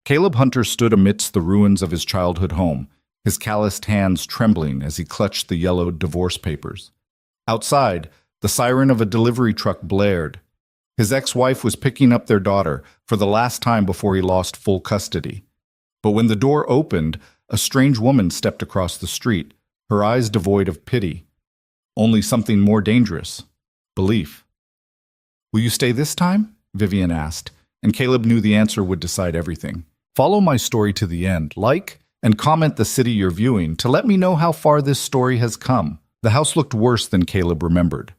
Caleb Hunter stood amidst the ruins of his childhood home, his calloused hands trembling as he clutched the yellowed divorce papers. Outside, the siren of a delivery truck blared. His ex-wife was picking up their daughter for the last time before he lost full custody. But when the door opened, a strange woman stepped across the street, her eyes devoid of pity. Only something more dangerous: belief. "Will you stay this time?" Vivian asked, and Caleb knew the answer would decide everything. Follow my story to the end, like and comment the city you're viewing to let me know how far this story has come. The house looked worse than Caleb remembered.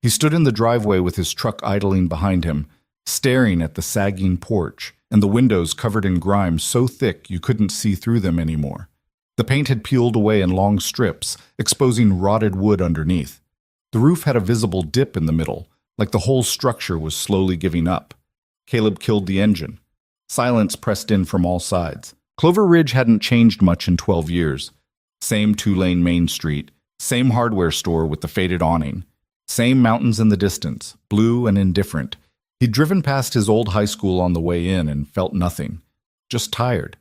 He stood in the driveway with his truck idling behind him, staring at the sagging porch and the windows covered in grime so thick you couldn't see through them anymore. The paint had peeled away in long strips, exposing rotted wood underneath. The roof had a visible dip in the middle, like the whole structure was slowly giving up. Caleb killed the engine. Silence pressed in from all sides. Clover Ridge hadn't changed much in 12 years. Same two-lane Main Street, same hardware store with the faded awning, same mountains in the distance, blue and indifferent. He'd driven past his old high school on the way in and felt nothing, just tired.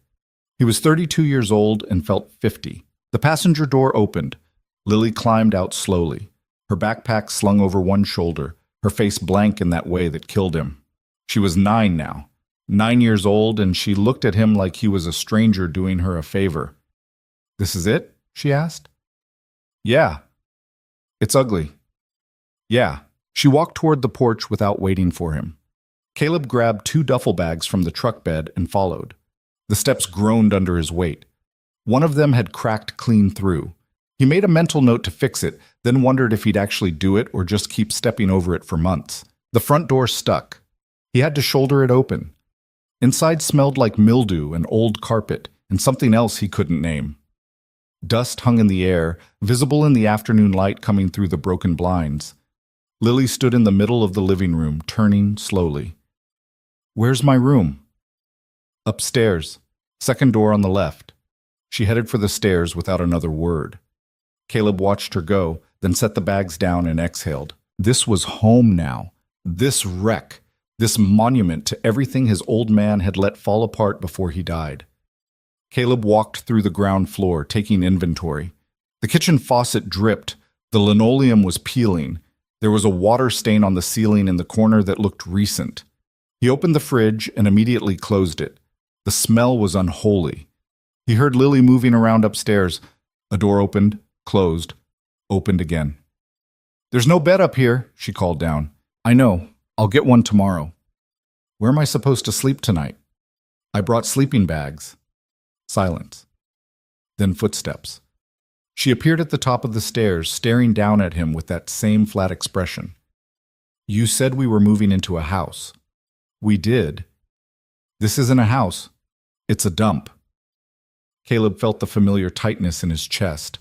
He was 32 years old and felt 50. The passenger door opened. Lily climbed out slowly, her backpack slung over one shoulder, her face blank in that way that killed him. She was 9 now. 9 years old, and she looked at him like he was a stranger doing her a favor. "This is it?" she asked. "Yeah." "It's ugly." "Yeah." She walked toward the porch without waiting for him. Caleb grabbed 2 duffel bags from the truck bed and followed. The steps groaned under his weight. One of them had cracked clean through. He made a mental note to fix it, then wondered if he'd actually do it or just keep stepping over it for months. The front door stuck. He had to shoulder it open. Inside smelled like mildew and old carpet, and something else he couldn't name. Dust hung in the air, visible in the afternoon light coming through the broken blinds. Lily stood in the middle of the living room, turning slowly. "Where's my room?" "Upstairs. Second door on the left." She headed for the stairs without another word. Caleb watched her go, then set the bags down and exhaled. This was home now. This wreck. This monument to everything his old man had let fall apart before he died. Caleb walked through the ground floor, taking inventory. The kitchen faucet dripped. The linoleum was peeling. There was a water stain on the ceiling in the corner that looked recent. He opened the fridge and immediately closed it. The smell was unholy. He heard Lily moving around upstairs. A door opened, closed, opened again. "There's no bed up here," she called down. "I know. I'll get one tomorrow." "Where am I supposed to sleep tonight?" "I brought sleeping bags." Silence. Then footsteps. She appeared at the top of the stairs, staring down at him with that same flat expression. "You said we were moving into a house." "We did." "This isn't a house. It's a dump." Caleb felt the familiar tightness in his chest,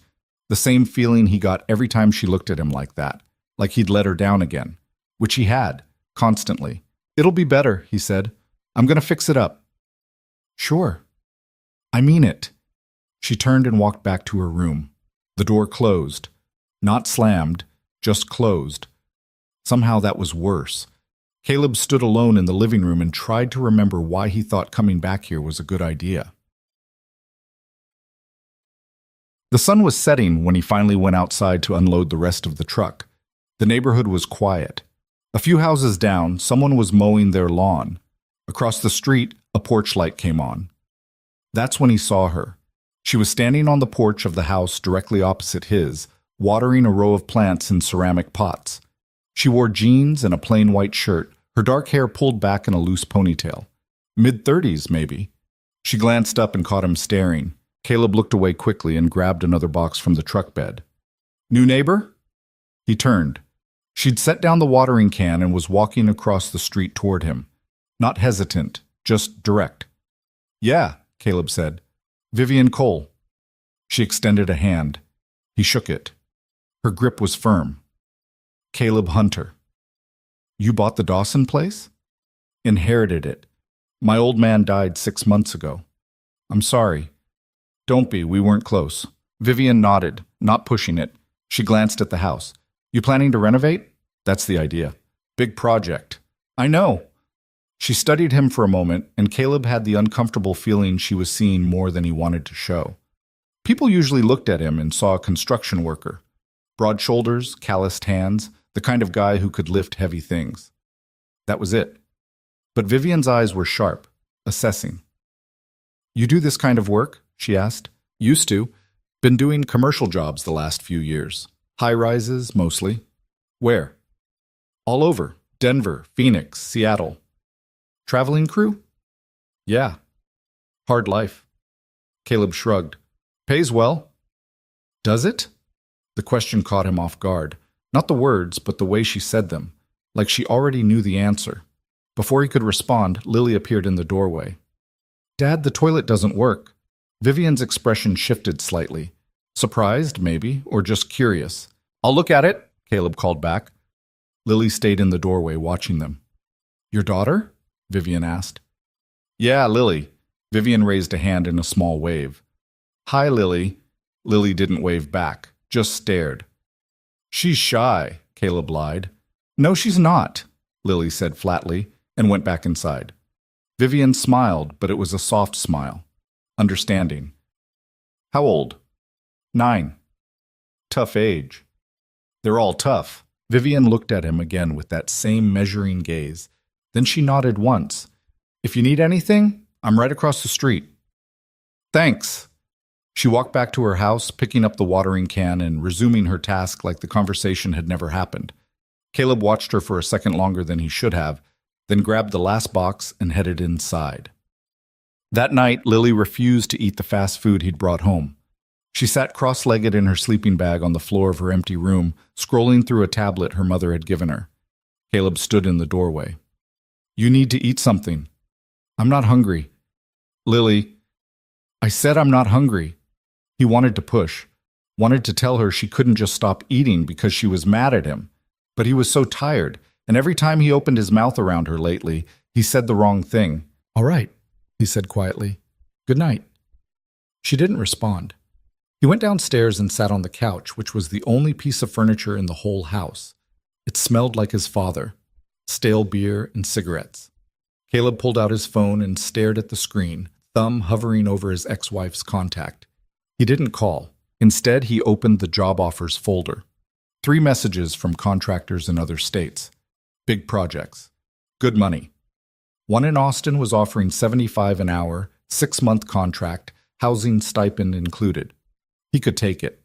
the same feeling he got every time she looked at him like that, like he'd let her down again, which he had. Constantly. "It'll be better," he said. "I'm going to fix it up." "Sure." "I mean it." She turned and walked back to her room. The door closed. Not slammed, just closed. Somehow that was worse. Caleb stood alone in the living room and tried to remember why he thought coming back here was a good idea. The sun was setting when he finally went outside to unload the rest of the truck. The neighborhood was quiet. A few houses down, someone was mowing their lawn. Across the street, a porch light came on. That's when he saw her. She was standing on the porch of the house directly opposite his, watering a row of plants in ceramic pots. She wore jeans and a plain white shirt, her dark hair pulled back in a loose ponytail. Mid-30s, maybe. She glanced up and caught him staring. Caleb looked away quickly and grabbed another box from the truck bed. "New neighbor?" He turned. She'd set down the watering can and was walking across the street toward him. Not hesitant, just direct. "Yeah," Caleb said. "Vivian Cole." She extended a hand. He shook it. Her grip was firm. "Caleb Hunter." "You bought the Dawson place?" "Inherited it. My old man died 6 months ago." "I'm sorry." "Don't be, we weren't close." Vivian nodded, not pushing it. She glanced at the house. "You planning to renovate?" "That's the idea." "Big project." "I know." She studied him for a moment, and Caleb had the uncomfortable feeling she was seeing more than he wanted to show. People usually looked at him and saw a construction worker. Broad shoulders, calloused hands, the kind of guy who could lift heavy things. That was it. But Vivian's eyes were sharp, assessing. "You do this kind of work?" she asked. "Used to. Been doing commercial jobs the last few years. High-rises, mostly." "Where?" "All over. Denver, Phoenix, Seattle." "Traveling crew?" "Yeah." "Hard life." Caleb shrugged. "Pays well." "Does it?" The question caught him off guard. Not the words, but the way she said them, like she already knew the answer. Before he could respond, Lily appeared in the doorway. "Dad, the toilet doesn't work." Vivian's expression shifted slightly. Surprised, maybe, or just curious. "I'll look at it," Caleb called back. Lily stayed in the doorway watching them. "Your daughter?" Vivian asked. "Yeah, Lily." Vivian raised a hand in a small wave. "Hi, Lily." Lily didn't wave back, just stared. "She's shy," Caleb lied. "No, she's not," Lily said flatly, and went back inside. Vivian smiled, but it was a soft smile. Understanding. "How old?" 9. "Tough age." "They're all tough." Vivian looked at him again with that same measuring gaze. Then she nodded once. "If you need anything, I'm right across the street." "Thanks." She walked back to her house, picking up the watering can and resuming her task like the conversation had never happened. Caleb watched her for a second longer than he should have, then grabbed the last box and headed inside. That night, Lily refused to eat the fast food he'd brought home. She sat cross-legged in her sleeping bag on the floor of her empty room, scrolling through a tablet her mother had given her. Caleb stood in the doorway. "You need to eat something." "I'm not hungry." "Lily." "I said I'm not hungry." He wanted to push, wanted to tell her she couldn't just stop eating because she was mad at him. But he was so tired, and every time he opened his mouth around her lately, he said the wrong thing. "All right," he said quietly. "Good night." She didn't respond. He went downstairs and sat on the couch, which was the only piece of furniture in the whole house. It smelled like his father, stale beer and cigarettes. Caleb pulled out his phone and stared at the screen, thumb hovering over his ex-wife's contact. He didn't call. Instead, he opened the job offers folder. 3 messages from contractors in other states. Big projects. Good money. One in Austin was offering $75 an hour, 6-month contract, housing stipend included. He could take it.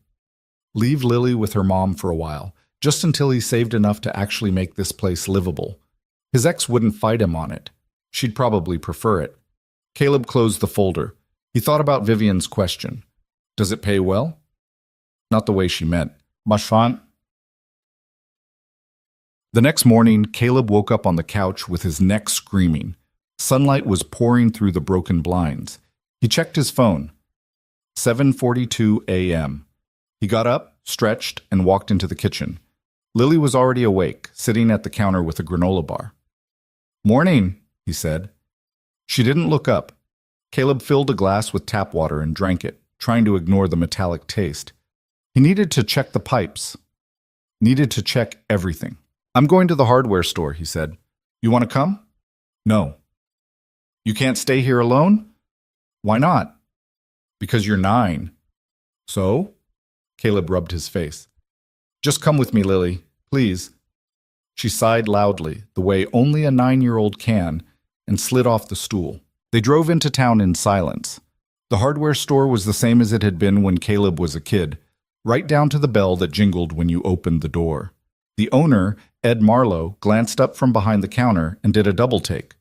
Leave Lily with her mom for a while, just until he saved enough to actually make this place livable. His ex wouldn't fight him on it. She'd probably prefer it. Caleb closed the folder. He thought about Vivian's question. Does it pay well? Not the way she meant. Much fun? The next morning, Caleb woke up on the couch with his neck screaming. Sunlight was pouring through the broken blinds. He checked his phone. 7:42 a.m. He got up, stretched, and walked into the kitchen. Lily was already awake, sitting at the counter with a granola bar. "Morning," he said. She didn't look up. Caleb filled a glass with tap water and drank it, trying to ignore the metallic taste. He needed to check the pipes. Needed to check everything. "I'm going to the hardware store," he said. "You want to come?" "No." "You can't stay here alone?" "Why not?" "Because you're 9. "So?" Caleb rubbed his face. "Just come with me, Lily, please." She sighed loudly, the way only a 9-year-old can, and slid off the stool. They drove into town in silence. The hardware store was the same as it had been when Caleb was a kid, right down to the bell that jingled when you opened the door. The owner, Ed Marlowe, glanced up from behind the counter and did a double-take.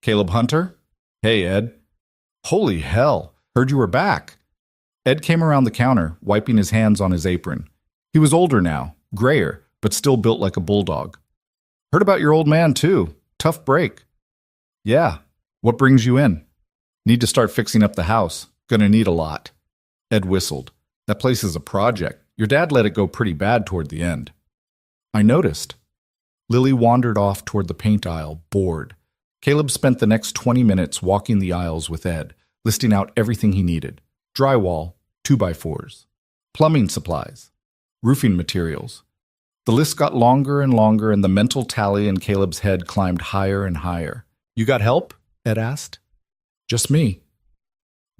"Caleb Hunter?" "Hey, Ed." "Holy hell, heard you were back." Ed came around the counter, wiping his hands on his apron. He was older now, grayer, but still built like a bulldog. "Heard about your old man, too. Tough break." "Yeah. What brings you in?" "Need to start fixing up the house. Gonna need a lot." Ed whistled. "That place is a project. Your dad let it go pretty bad toward the end." "I noticed." Lily wandered off toward the paint aisle, bored. Caleb spent the next 20 minutes walking the aisles with Ed, listing out everything he needed. Drywall, 2x4s, plumbing supplies, roofing materials. The list got longer and longer, and the mental tally in Caleb's head climbed higher and higher. You got help? Ed asked. Just me.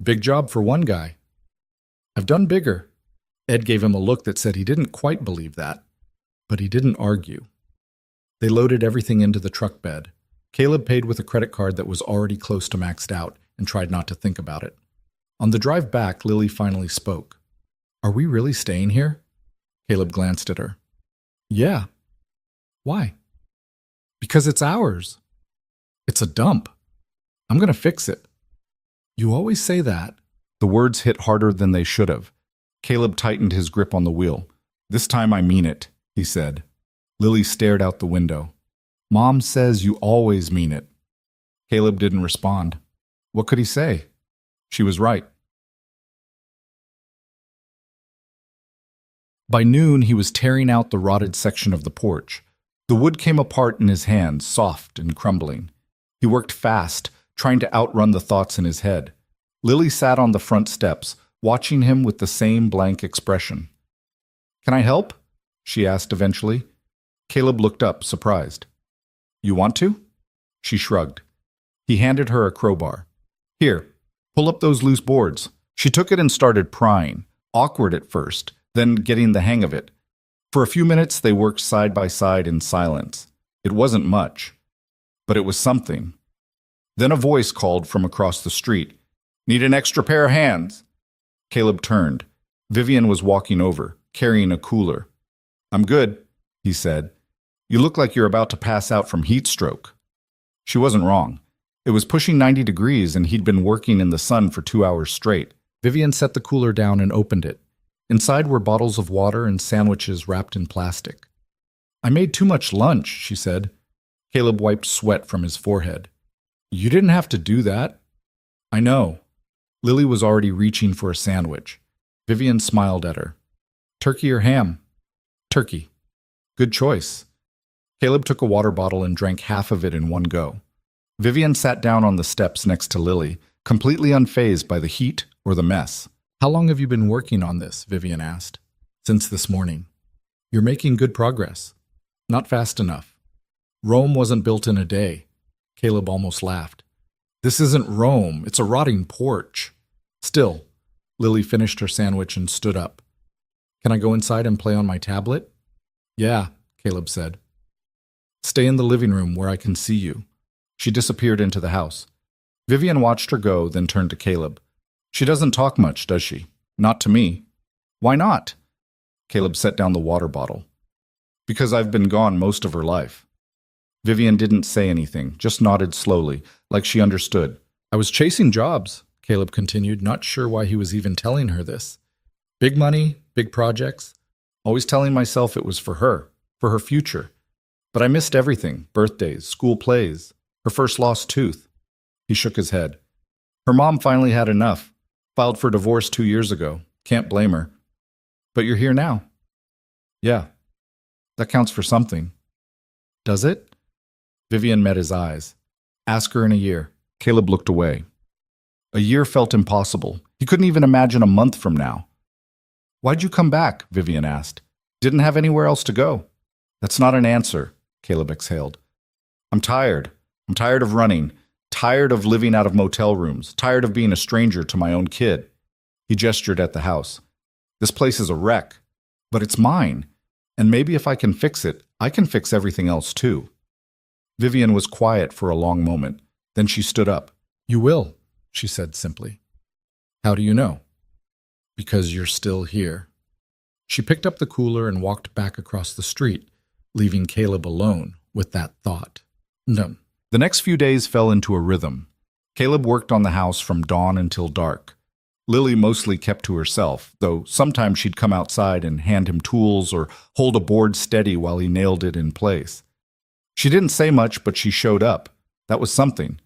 Big job for one guy. I've done bigger. Ed gave him a look that said he didn't quite believe that, but he didn't argue. They loaded everything into the truck bed. Caleb paid with a credit card that was already close to maxed out and tried not to think about it. On the drive back, Lily finally spoke. Are we really staying here? Caleb glanced at her. Yeah. Why? Because it's ours. It's a dump. I'm going to fix it. You always say that. The words hit harder than they should have. Caleb tightened his grip on the wheel. This time I mean it, he said. Lily stared out the window. Mom says you always mean it. Caleb didn't respond. What could he say? She was right. By noon, he was tearing out the rotted section of the porch. The wood came apart in his hands, soft and crumbling. He worked fast, trying to outrun the thoughts in his head. Lily sat on the front steps, watching him with the same blank expression. Can I help? She asked eventually. Caleb looked up, surprised. You want to? She shrugged. He handed her a crowbar. Here, pull up those loose boards. She took it and started prying, awkward at first, then getting the hang of it. For a few minutes they worked side by side in silence. It wasn't much, but it was something. Then a voice called from across the street. Need an extra pair of hands? Caleb turned. Vivian was walking over, carrying a cooler. I'm good, he said. You look like you're about to pass out from heat stroke. She wasn't wrong. It was pushing 90 degrees and he'd been working in the sun for 2 hours straight. Vivian set the cooler down and opened it. Inside were bottles of water and sandwiches wrapped in plastic. I made too much lunch, she said. Caleb wiped sweat from his forehead. You didn't have to do that. I know. Lily was already reaching for a sandwich. Vivian smiled at her. Turkey or ham? Turkey. Good choice. Caleb took a water bottle and drank half of it in one go. Vivian sat down on the steps next to Lily, completely unfazed by the heat or the mess. How long have you been working on this? Vivian asked. Since this morning. You're making good progress. Not fast enough. Rome wasn't built in a day. Caleb almost laughed. This isn't Rome. It's a rotting porch. Still, Lily finished her sandwich and stood up. Can I go inside and play on my tablet? Yeah, Caleb said. Stay in the living room where I can see you. She disappeared into the house. Vivian watched her go, then turned to Caleb. She doesn't talk much, does she? Not to me. Why not? Caleb set down the water bottle. Because I've been gone most of her life. Vivian didn't say anything, just nodded slowly, like she understood. I was chasing jobs, Caleb continued, not sure why he was even telling her this. Big money, big projects. Always telling myself it was for her future. But I missed everything, birthdays, school plays, her first lost tooth. He shook his head. Her mom finally had enough. Filed for divorce 2 years ago. Can't blame her. But you're here now. Yeah. That counts for something. Does it? Vivian met his eyes. Ask her in a year. Caleb looked away. A year felt impossible. He couldn't even imagine a month from now. Why'd you come back? Vivian asked. Didn't have anywhere else to go. That's not an answer, Caleb exhaled. I'm tired. I'm tired of running. Tired of living out of motel rooms. Tired of being a stranger to my own kid. He gestured at the house. This place is a wreck. But it's mine. And maybe if I can fix it, I can fix everything else too. Vivian was quiet for a long moment. Then she stood up. You will, she said simply. How do you know? Because you're still here. She picked up the cooler and walked back across the street, leaving Caleb alone with that thought. No. The next few days fell into a rhythm. Caleb worked on the house from dawn until dark. Lily mostly kept to herself, though sometimes she'd come outside and hand him tools or hold a board steady while he nailed it in place. She didn't say much, but she showed up. That was something.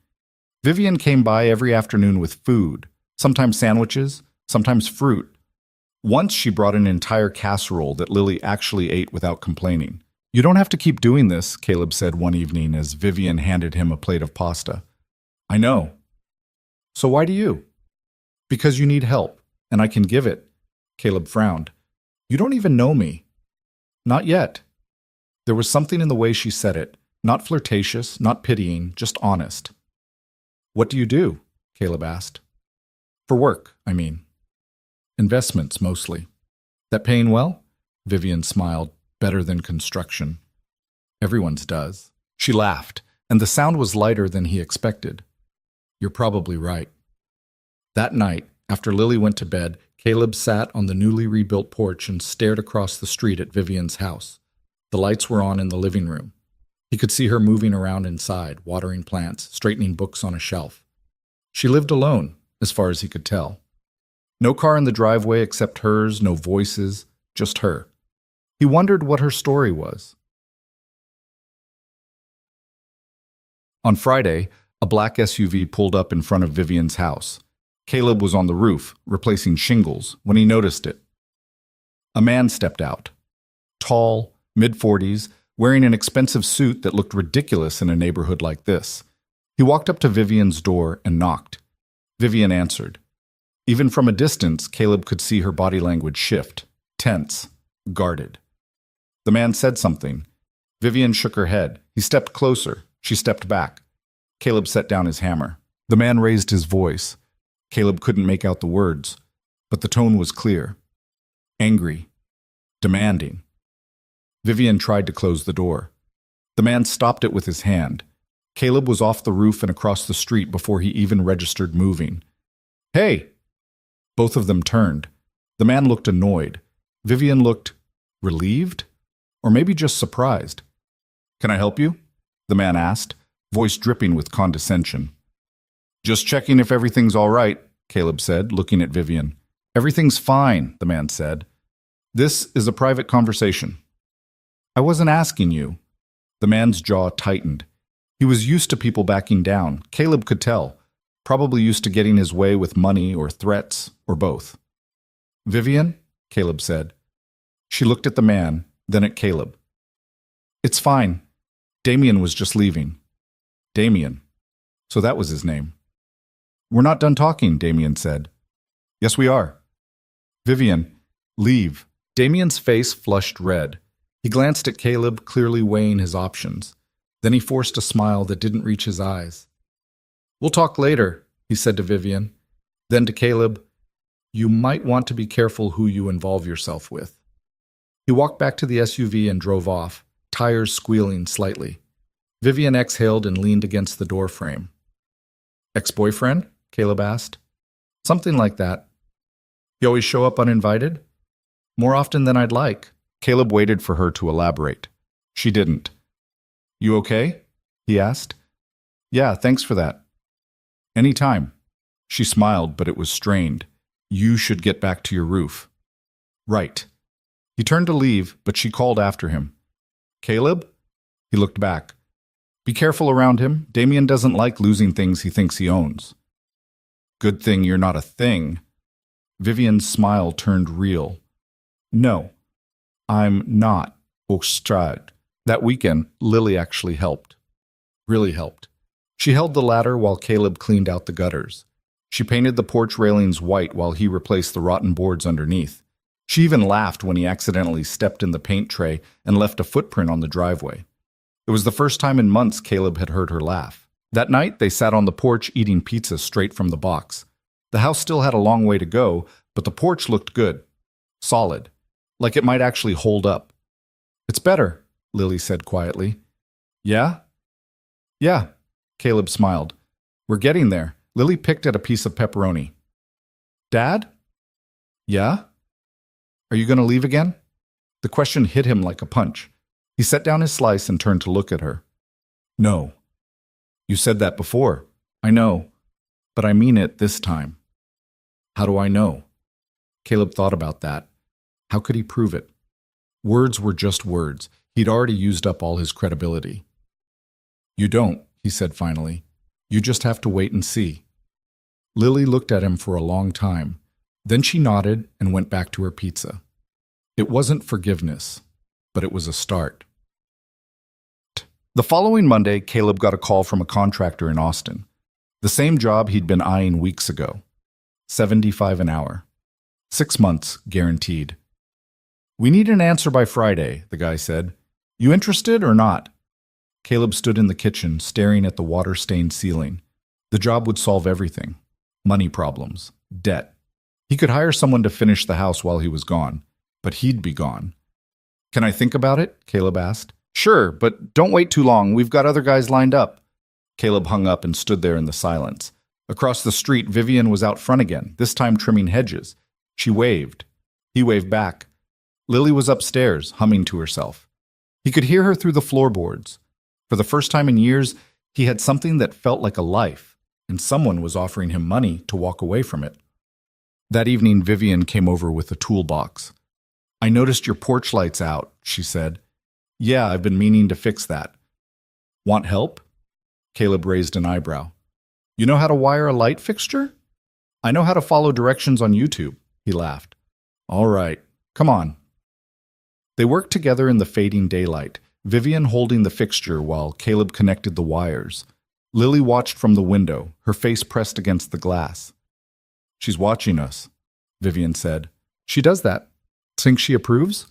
Vivian came by every afternoon with food, sometimes sandwiches, sometimes fruit. Once she brought an entire casserole that Lily actually ate without complaining. You don't have to keep doing this, Caleb said one evening as Vivian handed him a plate of pasta. I know. So why do you? Because you need help, and I can give it. Caleb frowned. You don't even know me. Not yet. There was something in the way she said it, not flirtatious, not pitying, just honest. What do you do? Caleb asked. For work, I mean. Investments, mostly. That paying well? Vivian smiled. Better than construction. Everyone's does. She laughed, and the sound was lighter than he expected. You're probably right. That night, after Lily went to bed, Caleb sat on the newly rebuilt porch and stared across the street at Vivian's house. The lights were on in the living room. He could see her moving around inside, watering plants, straightening books on a shelf. She lived alone, as far as he could tell. No car in the driveway except hers, no voices, just her. He wondered what her story was. On Friday, a black SUV pulled up in front of Vivian's house. Caleb was on the roof, replacing shingles, when he noticed it. A man stepped out. Tall, mid-40s, wearing an expensive suit that looked ridiculous in a neighborhood like this. He walked up to Vivian's door and knocked. Vivian answered. Even from a distance, Caleb could see her body language shift, tense, guarded. The man said something. Vivian shook her head. He stepped closer. She stepped back. Caleb set down his hammer. The man raised his voice. Caleb couldn't make out the words, but the tone was clear. Angry. Demanding. Vivian tried to close the door. The man stopped it with his hand. Caleb was off the roof and across the street before he even registered moving. Hey! Both of them turned. The man looked annoyed. Vivian looked relieved? Or maybe just surprised. Can I help you? The man asked, voice dripping with condescension. Just checking if everything's all right, Caleb said, looking at Vivian. Everything's fine, the man said. This is a private conversation. I wasn't asking you. The man's jaw tightened. He was used to people backing down. Caleb could tell. Probably used to getting his way with money or threats, or both. Vivian? Caleb said. She looked at the man, then at Caleb. It's fine. Damien was just leaving. Damien. So that was his name. We're not done talking, Damien said. Yes, we are. Vivian, leave. Damien's face flushed red. He glanced at Caleb, clearly weighing his options. Then he forced a smile that didn't reach his eyes. We'll talk later, he said to Vivian. Then to Caleb, you might want to be careful who you involve yourself with. He walked back to the SUV and drove off, tires squealing slightly. Vivian exhaled and leaned against the door frame. Ex-boyfriend? Caleb asked. Something like that. You always show up uninvited? More often than I'd like. Caleb waited for her to elaborate. She didn't. You okay? He asked. Yeah, thanks for that. Any time. She smiled, but it was strained. You should get back to your roof. Right. He turned to leave, but she called after him. Caleb? He looked back. Be careful around him. Damien doesn't like losing things he thinks he owns. Good thing you're not a thing. Vivian's smile turned real. No, I'm not. Ostrad. That weekend, Lily actually helped. Really helped. She held the ladder while Caleb cleaned out the gutters. She painted the porch railings white while he replaced the rotten boards underneath. She even laughed when he accidentally stepped in the paint tray and left a footprint on the driveway. It was the first time in months Caleb had heard her laugh. That night, they sat on the porch eating pizza straight from the box. The house still had a long way to go, but the porch looked good. Solid. Like it might actually hold up. It's better, Lily said quietly. Yeah? Yeah, Caleb smiled. We're getting there. Lily picked at a piece of pepperoni. Dad? Yeah? Are you going to leave again? The question hit him like a punch. He set down his slice and turned to look at her. No. You said that before. I know. But I mean it this time. How do I know? Caleb thought about that. How could he prove it? Words were just words. He'd already used up all his credibility. You don't, he said finally. You just have to wait and see. Lily looked at him for a long time. Then she nodded and went back to her pizza. It wasn't forgiveness, but it was a start. The following Monday, Caleb got a call from a contractor in Austin. The same job he'd been eyeing weeks ago. $75 an hour. 6 months, guaranteed. We need an answer by Friday, the guy said. You interested or not? Caleb stood in the kitchen, staring at the water-stained ceiling. The job would solve everything. Money problems, debt. He could hire someone to finish the house while he was gone, but he'd be gone. Can I think about it? Caleb asked. Sure, but don't wait too long. We've got other guys lined up. Caleb hung up and stood there in the silence. Across the street, Vivian was out front again, this time trimming hedges. She waved. He waved back. Lily was upstairs, humming to herself. He could hear her through the floorboards. For the first time in years, he had something that felt like a life, and someone was offering him money to walk away from it. That evening, Vivian came over with a toolbox. I noticed your porch light's out, she said. Yeah, I've been meaning to fix that. Want help? Caleb raised an eyebrow. You know how to wire a light fixture? I know how to follow directions on YouTube, he laughed. All right, come on. They worked together in the fading daylight, Vivian holding the fixture while Caleb connected the wires. Lily watched from the window, her face pressed against the glass. She's watching us, Vivian said. She does that. Think she approves?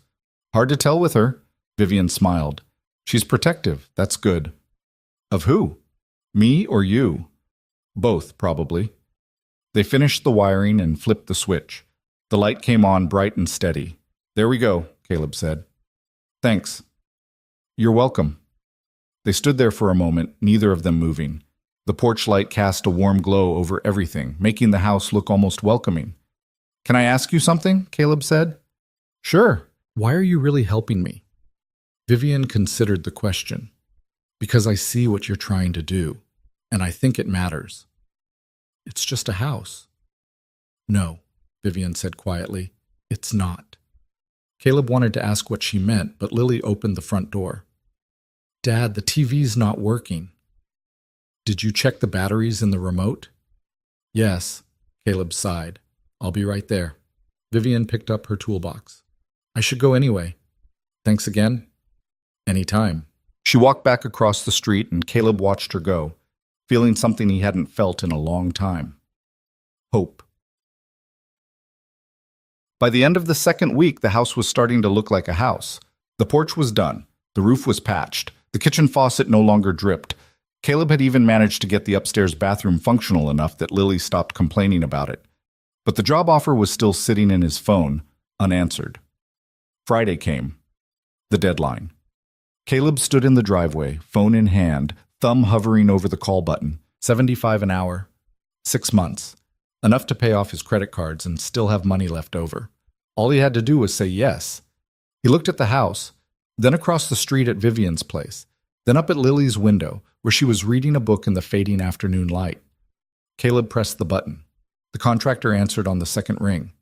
Hard to tell with her. Vivian smiled. She's protective, that's good. Of who? Me or you? Both, probably. They finished the wiring and flipped the switch. The light came on bright and steady. There we go, Caleb said. Thanks. You're welcome. They stood there for a moment, neither of them moving. The porch light cast a warm glow over everything, making the house look almost welcoming. Can I ask you something? Caleb said. Sure. Why are you really helping me? Vivian considered the question. Because I see what you're trying to do, and I think it matters. It's just a house. No, Vivian said quietly. It's not. Caleb wanted to ask what she meant, but Lily opened the front door. Dad, the TV's not working. Did you check the batteries in the remote? Yes, Caleb sighed. I'll be right there. Vivian picked up her toolbox. I should go anyway. Thanks again. Anytime. She walked back across the street and Caleb watched her go, feeling something he hadn't felt in a long time. Hope. By the end of the second week, the house was starting to look like a house. The porch was done. The roof was patched. The kitchen faucet no longer dripped. Caleb had even managed to get the upstairs bathroom functional enough that Lily stopped complaining about it. But the job offer was still sitting in his phone, unanswered. Friday came. The deadline. Caleb stood in the driveway, phone in hand, thumb hovering over the call button. $75 an hour. 6 months. Enough to pay off his credit cards and still have money left over. All he had to do was say yes. He looked at the house, then across the street at Vivian's place, then up at Lily's window, where she was reading a book in the fading afternoon light. Caleb pressed the button. The contractor answered on the second ring.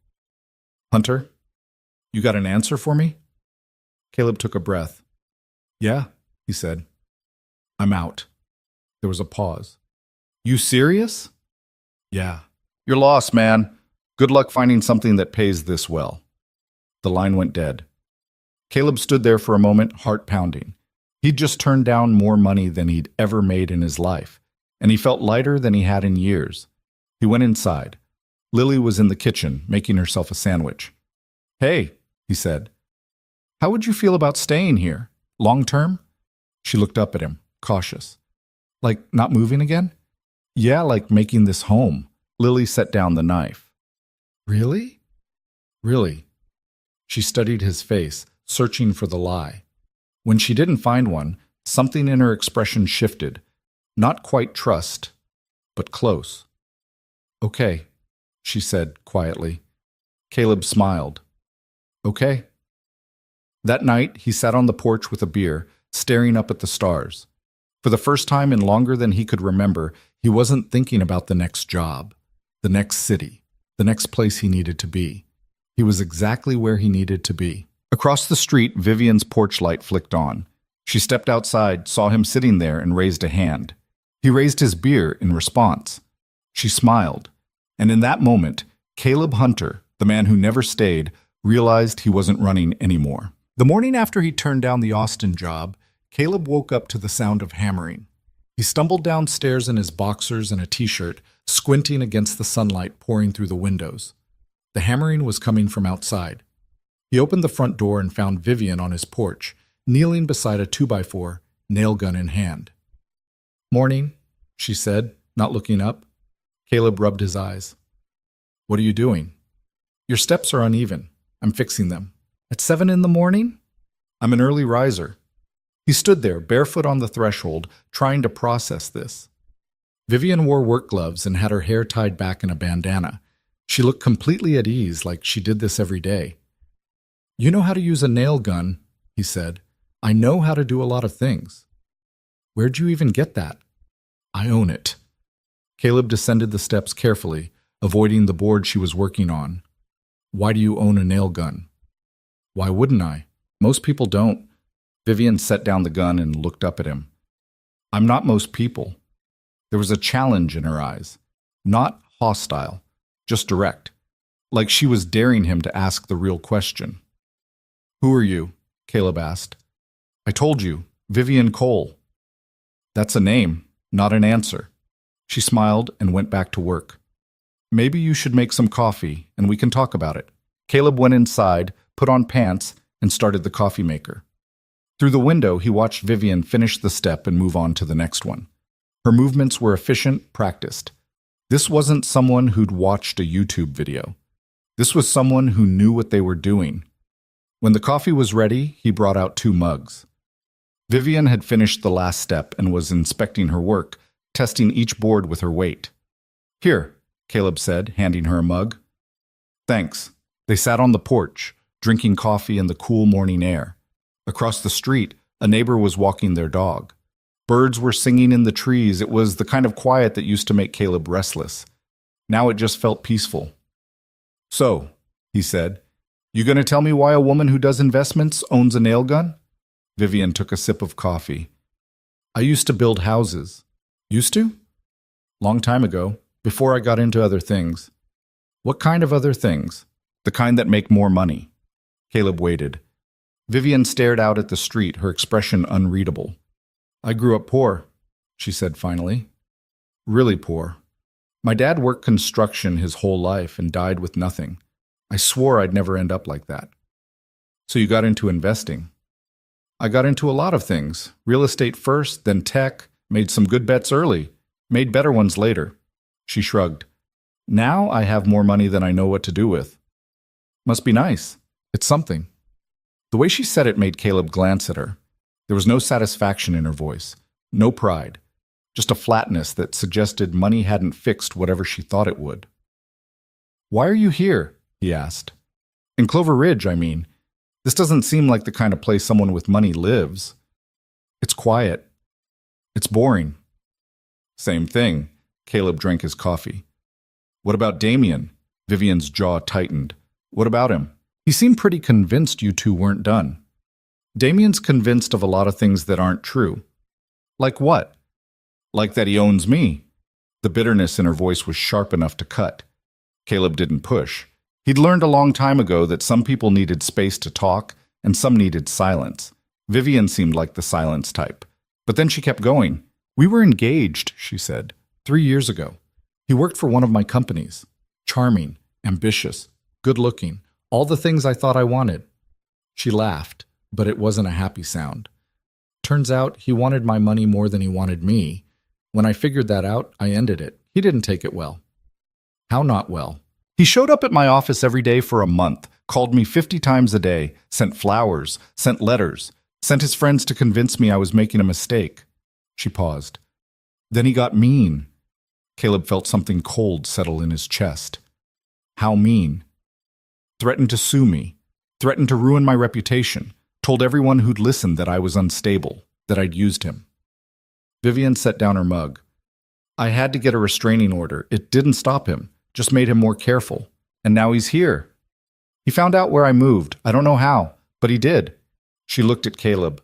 Hunter, you got an answer for me? Caleb took a breath. Yeah, he said. I'm out. There was a pause. You serious? Yeah. You're lost, man. Good luck finding something that pays this well. The line went dead. Caleb stood there for a moment, heart pounding. He'd just turned down more money than he'd ever made in his life, and he felt lighter than he had in years. He went inside. Lily was in the kitchen, making herself a sandwich. Hey, he said. How would you feel about staying here? Long term? She looked up at him, cautious. Like not moving again? Yeah, like making this home. Lily set down the knife. Really? Really. She studied his face, searching for the lie. When she didn't find one, something in her expression shifted. Not quite trust, but close. Okay, she said quietly. Caleb smiled. Okay. That night, he sat on the porch with a beer, staring up at the stars. For the first time in longer than he could remember, he wasn't thinking about the next job, the next city, the next place he needed to be. He was exactly where he needed to be. Across the street, Vivian's porch light flicked on. She stepped outside, saw him sitting there, and raised a hand. He raised his beer in response. She smiled. And in that moment, Caleb Hunter, the man who never stayed, realized he wasn't running anymore. The morning after he turned down the Austin job, Caleb woke up to the sound of hammering. He stumbled downstairs in his boxers and a t-shirt, squinting against the sunlight pouring through the windows. The hammering was coming from outside. He opened the front door and found Vivian on his porch, kneeling beside a 2x4, nail gun in hand. Morning, she said, not looking up. Caleb rubbed his eyes. What are you doing? Your steps are uneven. I'm fixing them. At 7 in the morning? I'm an early riser. He stood there, barefoot on the threshold, trying to process this. Vivian wore work gloves and had her hair tied back in a bandana. She looked completely at ease, like she did this every day. You know how to use a nail gun, he said. I know how to do a lot of things. Where'd you even get that? I own it. Caleb descended the steps carefully, avoiding the board she was working on. Why do you own a nail gun? Why wouldn't I? Most people don't. Vivian set down the gun and looked up at him. I'm not most people. There was a challenge in her eyes. Not hostile, just direct. Like she was daring him to ask the real question. Who are you? Caleb asked. I told you, Vivian Cole. That's a name, not an answer. She smiled and went back to work. Maybe you should make some coffee and we can talk about it. Caleb went inside, put on pants, and started the coffee maker. Through the window, he watched Vivian finish the step and move on to the next one. Her movements were efficient, practiced. This wasn't someone who'd watched a YouTube video. This was someone who knew what they were doing. When the coffee was ready, he brought out 2 mugs. Vivian had finished the last step and was inspecting her work, testing each board with her weight. Here, Caleb said, handing her a mug. Thanks. They sat on the porch, drinking coffee in the cool morning air. Across the street, a neighbor was walking their dog. Birds were singing in the trees. It was the kind of quiet that used to make Caleb restless. Now it just felt peaceful. So, he said, you gonna tell me why a woman who does investments owns a nail gun? Vivian took a sip of coffee. I used to build houses. Used to? Long time ago, before I got into other things. What kind of other things? The kind that make more money. Caleb waited. Vivian stared out at the street, her expression unreadable. I grew up poor, she said finally. Really poor. My dad worked construction his whole life and died with nothing. I swore I'd never end up like that. So you got into investing. I got into a lot of things. Real estate first, then tech, made some good bets early, made better ones later. She shrugged. Now I have more money than I know what to do with. Must be nice. It's something. The way she said it made Caleb glance at her. There was no satisfaction in her voice, no pride, just a flatness that suggested money hadn't fixed whatever she thought it would. Why are you here? He asked. In Clover Ridge, I mean. This doesn't seem like the kind of place someone with money lives. It's quiet. It's boring. Same thing. Caleb drank his coffee. What about Damien? Vivian's jaw tightened. What about him? He seemed pretty convinced you 2 weren't done. Damien's convinced of a lot of things that aren't true. Like what? Like that he owns me. The bitterness in her voice was sharp enough to cut. Caleb didn't push. He'd learned a long time ago that some people needed space to talk and some needed silence. Vivian seemed like the silence type. But then she kept going. We were engaged, she said, 3 years ago. He worked for one of my companies. Charming, ambitious, good-looking, all the things I thought I wanted. She laughed, but it wasn't a happy sound. Turns out he wanted my money more than he wanted me. When I figured that out, I ended it. He didn't take it well. How not well? He showed up at my office every day for a month, called me 50 times a day, sent flowers, sent letters, sent his friends to convince me I was making a mistake. She paused. Then he got mean. Caleb felt something cold settle in his chest. How mean? Threatened to sue me, threatened to ruin my reputation, told everyone who'd listened that I was unstable, that I'd used him. Vivian set down her mug. I had to get a restraining order. It didn't stop him, just made him more careful. And now he's here. He found out where I moved. I don't know how, but he did. She looked at Caleb.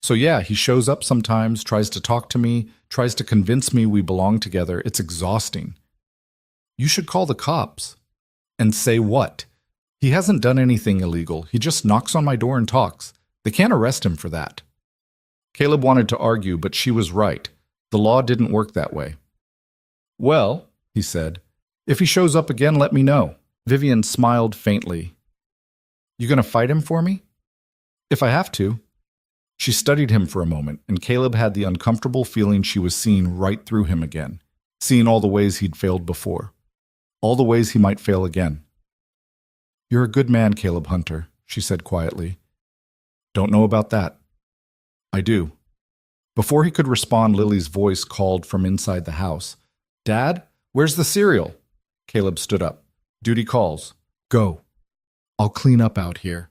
So yeah, he shows up sometimes, tries to talk to me, tries to convince me we belong together. It's exhausting. You should call the cops. And say what? He hasn't done anything illegal. He just knocks on my door and talks. They can't arrest him for that. Caleb wanted to argue, but she was right. The law didn't work that way. Well, he said, if he shows up again, let me know. Vivian smiled faintly. You gonna fight him for me? If I have to. She studied him for a moment, and Caleb had the uncomfortable feeling she was seeing right through him again. seeing all the ways he'd failed before, all the ways he might fail again. "You're a good man, Caleb Hunter," she said quietly. "Don't know about that." "I do." Before he could respond, Lily's voice called from inside the house. "Dad, where's the cereal?" Caleb stood up. "Duty calls. Go. I'll clean up out here."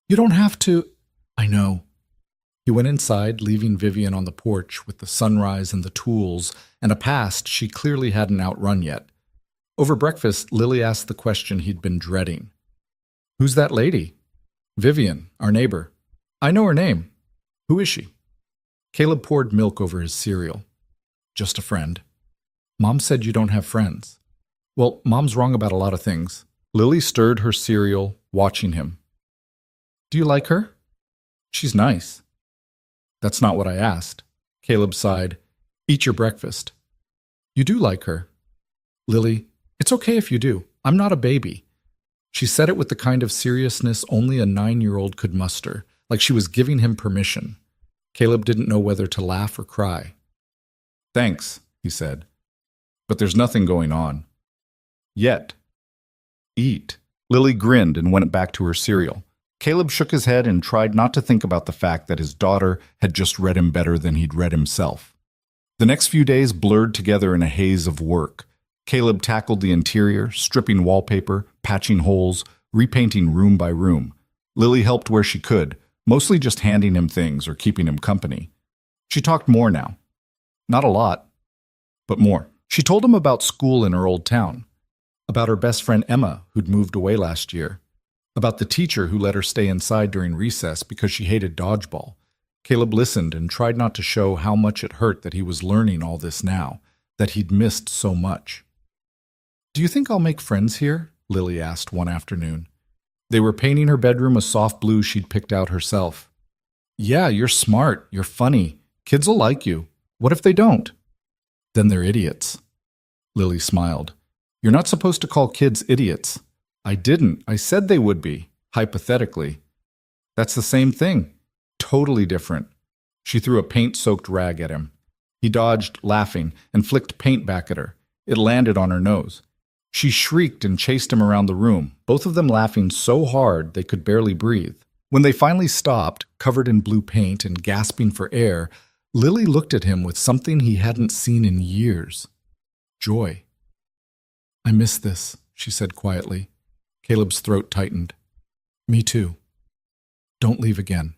"You don't have to." "I know." He went inside, leaving Vivian on the porch with the sunrise and the tools and a past she clearly hadn't outrun yet. Over breakfast, Lily asked the question he'd been dreading. "Who's that lady?" "Vivian, our neighbor." "I know her name." "Who is she?" Caleb poured milk over his cereal. "Just a friend." "Mom said you don't have friends." "Well, Mom's wrong about a lot of things." Lily stirred her cereal, watching him. "Do you like her?" "She's nice." "That's not what I asked." Caleb sighed. "Eat your breakfast." "You do like her." "Lily, it's okay if you do. I'm not a baby." She said it with the kind of seriousness only a 9-year-old could muster, like she was giving him permission. Caleb didn't know whether to laugh or cry. "Thanks," he said. "But there's nothing going on. Yet." "Eat." Lily grinned and went back to her cereal. Caleb shook his head and tried not to think about the fact that his daughter had just read him better than he'd read himself. The next few days blurred together in a haze of work. Caleb tackled the interior, stripping wallpaper, patching holes, repainting room by room. Lily helped where she could, mostly just handing him things or keeping him company. She talked more now. Not a lot, but more. She told him about school in her old town, about her best friend Emma, who'd moved away last year, about the teacher who let her stay inside during recess because she hated dodgeball. Caleb listened and tried not to show how much it hurt that he was learning all this now, that he'd missed so much. "Do you think I'll make friends here?" Lily asked one afternoon. They were painting her bedroom a soft blue she'd picked out herself. "Yeah, you're smart, you're funny. Kids will like you. What if they don't?" "Then they're idiots." Lily smiled. "You're not supposed to call kids idiots." "I didn't. I said they would be, hypothetically." "That's the same thing. Totally different." She threw a paint-soaked rag at him. He dodged, laughing, and flicked paint back at her. It landed on her nose. She shrieked and chased him around the room, both of them laughing so hard they could barely breathe. When they finally stopped, covered in blue paint and gasping for air, Lily looked at him with something he hadn't seen in years. Joy. "I miss this," she said quietly. Caleb's throat tightened. "Me too. Don't leave again."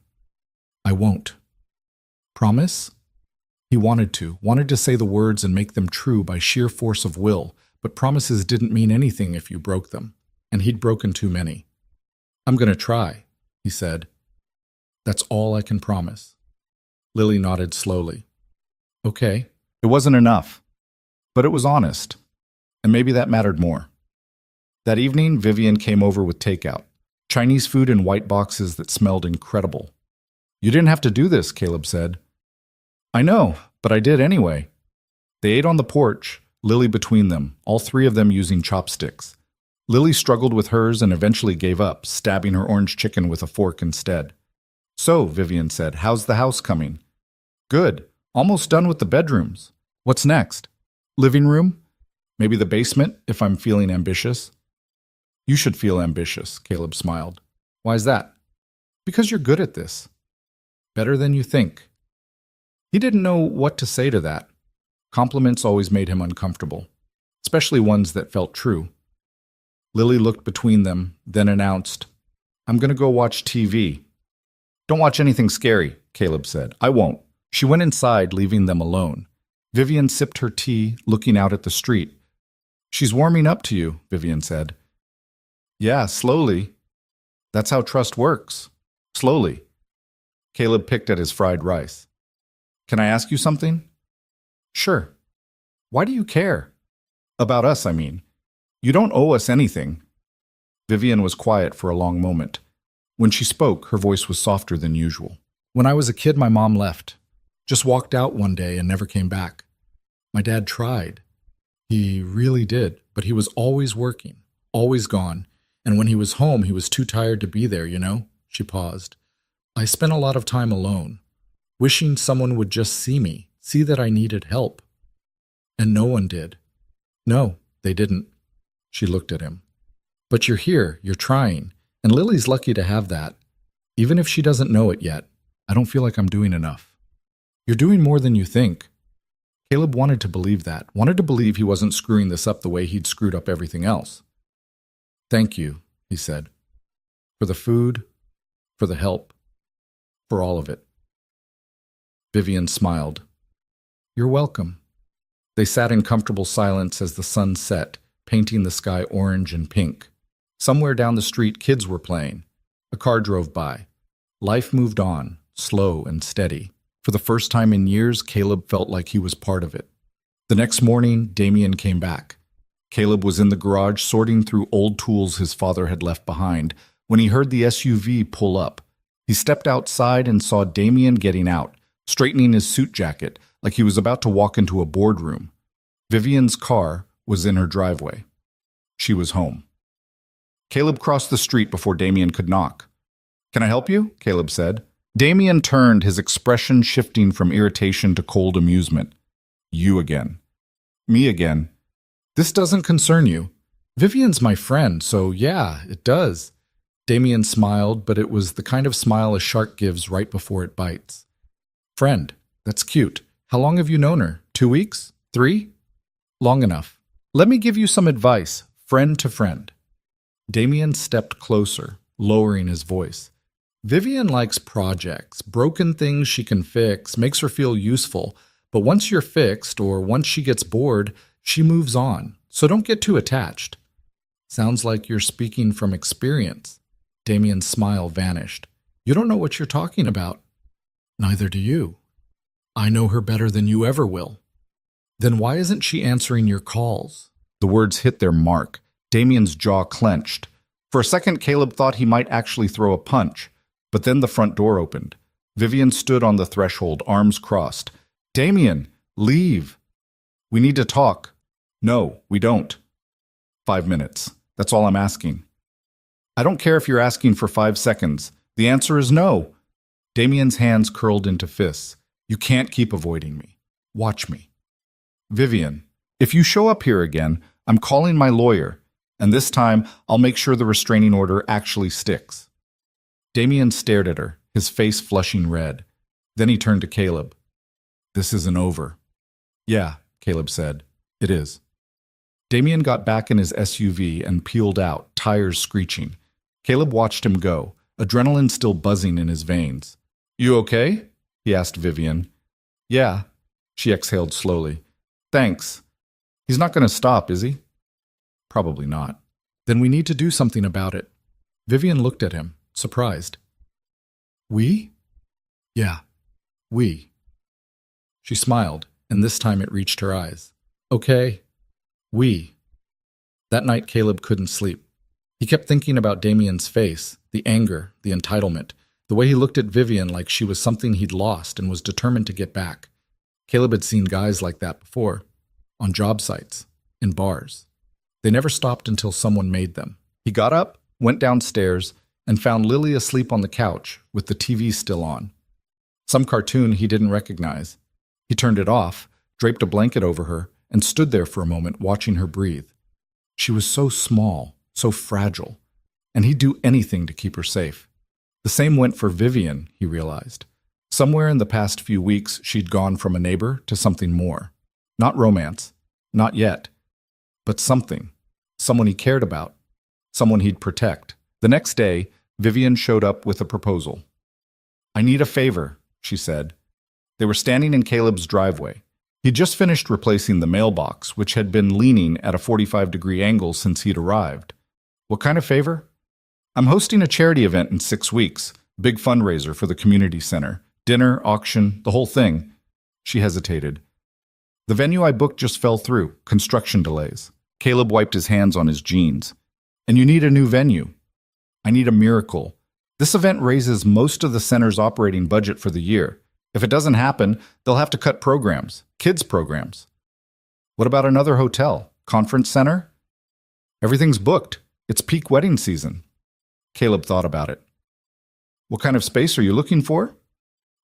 "I won't." "Promise?" He wanted to say the words and make them true by sheer force of will, but promises didn't mean anything if you broke them, and he'd broken too many. "I'm going to try," he said. "That's all I can promise." Lily nodded slowly. "Okay." It wasn't enough, but it was honest, and maybe that mattered more. That evening, Vivian came over with takeout, Chinese food in white boxes that smelled incredible. "You didn't have to do this," Caleb said. "I know, but I did anyway." They ate on the porch, Lily between them, all three of them using chopsticks. Lily struggled with hers and eventually gave up, stabbing her orange chicken with a fork instead. "So," Vivian said, "how's the house coming?" "Good. Almost done with the bedrooms. What's next?" "Living room? Maybe the basement, if I'm feeling ambitious." "You should feel ambitious," Caleb smiled. "Why's that?" "Because you're good at this. Better than you think." He didn't know what to say to that. Compliments always made him uncomfortable, especially ones that felt true. Lily looked between them, then announced, "I'm going to go watch TV." "Don't watch anything scary," Caleb said. "I won't." She went inside, leaving them alone. Vivian sipped her tea, looking out at the street. "She's warming up to you," Vivian said. "Yeah, slowly. That's how trust works. Slowly." Caleb picked at his fried rice. "Can I ask you something?" "Sure." "Why do you care? About us, I mean. You don't owe us anything." Vivian was quiet for a long moment. When she spoke, her voice was softer than usual. "When I was a kid, my mom left. Just walked out one day and never came back. My dad tried. He really did, but he was always working, always gone. And when he was home, he was too tired to be there, you know?" She paused. "I spent a lot of time alone, wishing someone would just see me, see that I needed help. And no one did. No, they didn't. She looked at him. But you're here, you're trying, and Lily's lucky to have that. Even if she doesn't know it yet, I don't feel like I'm doing enough. You're doing more than you think. Caleb wanted to believe that, wanted to believe he wasn't screwing this up the way he'd screwed up everything else. Thank you, he said. For the food, for the help, for all of it. Vivian smiled. You're welcome. They sat in comfortable silence as the sun set, painting the sky orange and pink. Somewhere down the street, kids were playing. A car drove by. Life moved on, slow and steady. For the first time in years, Caleb felt like he was part of it. The next morning, Damien came back. Caleb was in the garage sorting through old tools his father had left behind when he heard the SUV pull up. He stepped outside and saw Damien getting out, straightening his suit jacket like he was about to walk into a boardroom. Vivian's car was in her driveway. She was home. Caleb crossed the street before Damien could knock. Can I help you? Caleb said. Damien turned, his expression shifting from irritation to cold amusement. You again. Me again. This doesn't concern you. Vivian's my friend, so yeah, it does. Damien smiled, but it was the kind of smile a shark gives right before it bites. Friend, that's cute. How long have you known her? 2 weeks? 3? Long enough. Let me give you some advice, friend to friend. Damien stepped closer, lowering his voice. Vivian likes projects, broken things she can fix, makes her feel useful, but once you're fixed or once she gets bored, she moves on, so don't get too attached. Sounds like you're speaking from experience. Damien's smile vanished. You don't know what you're talking about. Neither do you. I know her better than you ever will. Then why isn't she answering your calls? The words hit their mark. Damien's jaw clenched. For a second, Caleb thought he might actually throw a punch. But then the front door opened. Vivian stood on the threshold, arms crossed. Damien, leave. We need to talk. No, we don't. 5 minutes. That's all I'm asking. I don't care if you're asking for 5 seconds. The answer is no. Damien's hands curled into fists. You can't keep avoiding me. Watch me. Vivian, if you show up here again, I'm calling my lawyer, and this time I'll make sure the restraining order actually sticks. Damien stared at her, his face flushing red. Then he turned to Caleb. This isn't over. Yeah, Caleb said. It is. Damien got back in his SUV and peeled out, tires screeching. Caleb watched him go, adrenaline still buzzing in his veins. You okay? He asked Vivian. Yeah, she exhaled slowly. Thanks. He's not going to stop, is he? Probably not. Then we need to do something about it. Vivian looked at him, surprised. We? Yeah, we. She smiled, and this time it reached her eyes. Okay, we. That night Caleb couldn't sleep. He kept thinking about Damien's face, the anger, the entitlement, the way he looked at Vivian like she was something he'd lost and was determined to get back. Caleb had seen guys like that before, on job sites, in bars. They never stopped until someone made them. He got up, went downstairs, and found Lily asleep on the couch, with the TV still on. Some cartoon he didn't recognize. He turned it off, draped a blanket over her, and stood there for a moment watching her breathe. She was so small, so fragile, and he'd do anything to keep her safe. The same went for Vivian, he realized. Somewhere in the past few weeks, she'd gone from a neighbor to something more. Not romance, not yet, but something. Someone he cared about, someone he'd protect. The next day, Vivian showed up with a proposal. I need a favor, she said. They were standing in Caleb's driveway. He'd just finished replacing the mailbox, which had been leaning at a 45-degree angle since he'd arrived. What kind of favor? I'm hosting a charity event in 6 weeks, big fundraiser for the community center. Dinner, auction, the whole thing. She hesitated. The venue I booked just fell through, construction delays. Caleb wiped his hands on his jeans. And you need a new venue. I need a miracle. This event raises most of the center's operating budget for the year. If it doesn't happen, they'll have to cut programs, kids' programs. What about another hotel? Conference center? Everything's booked. It's peak wedding season. Caleb thought about it. What kind of space are you looking for?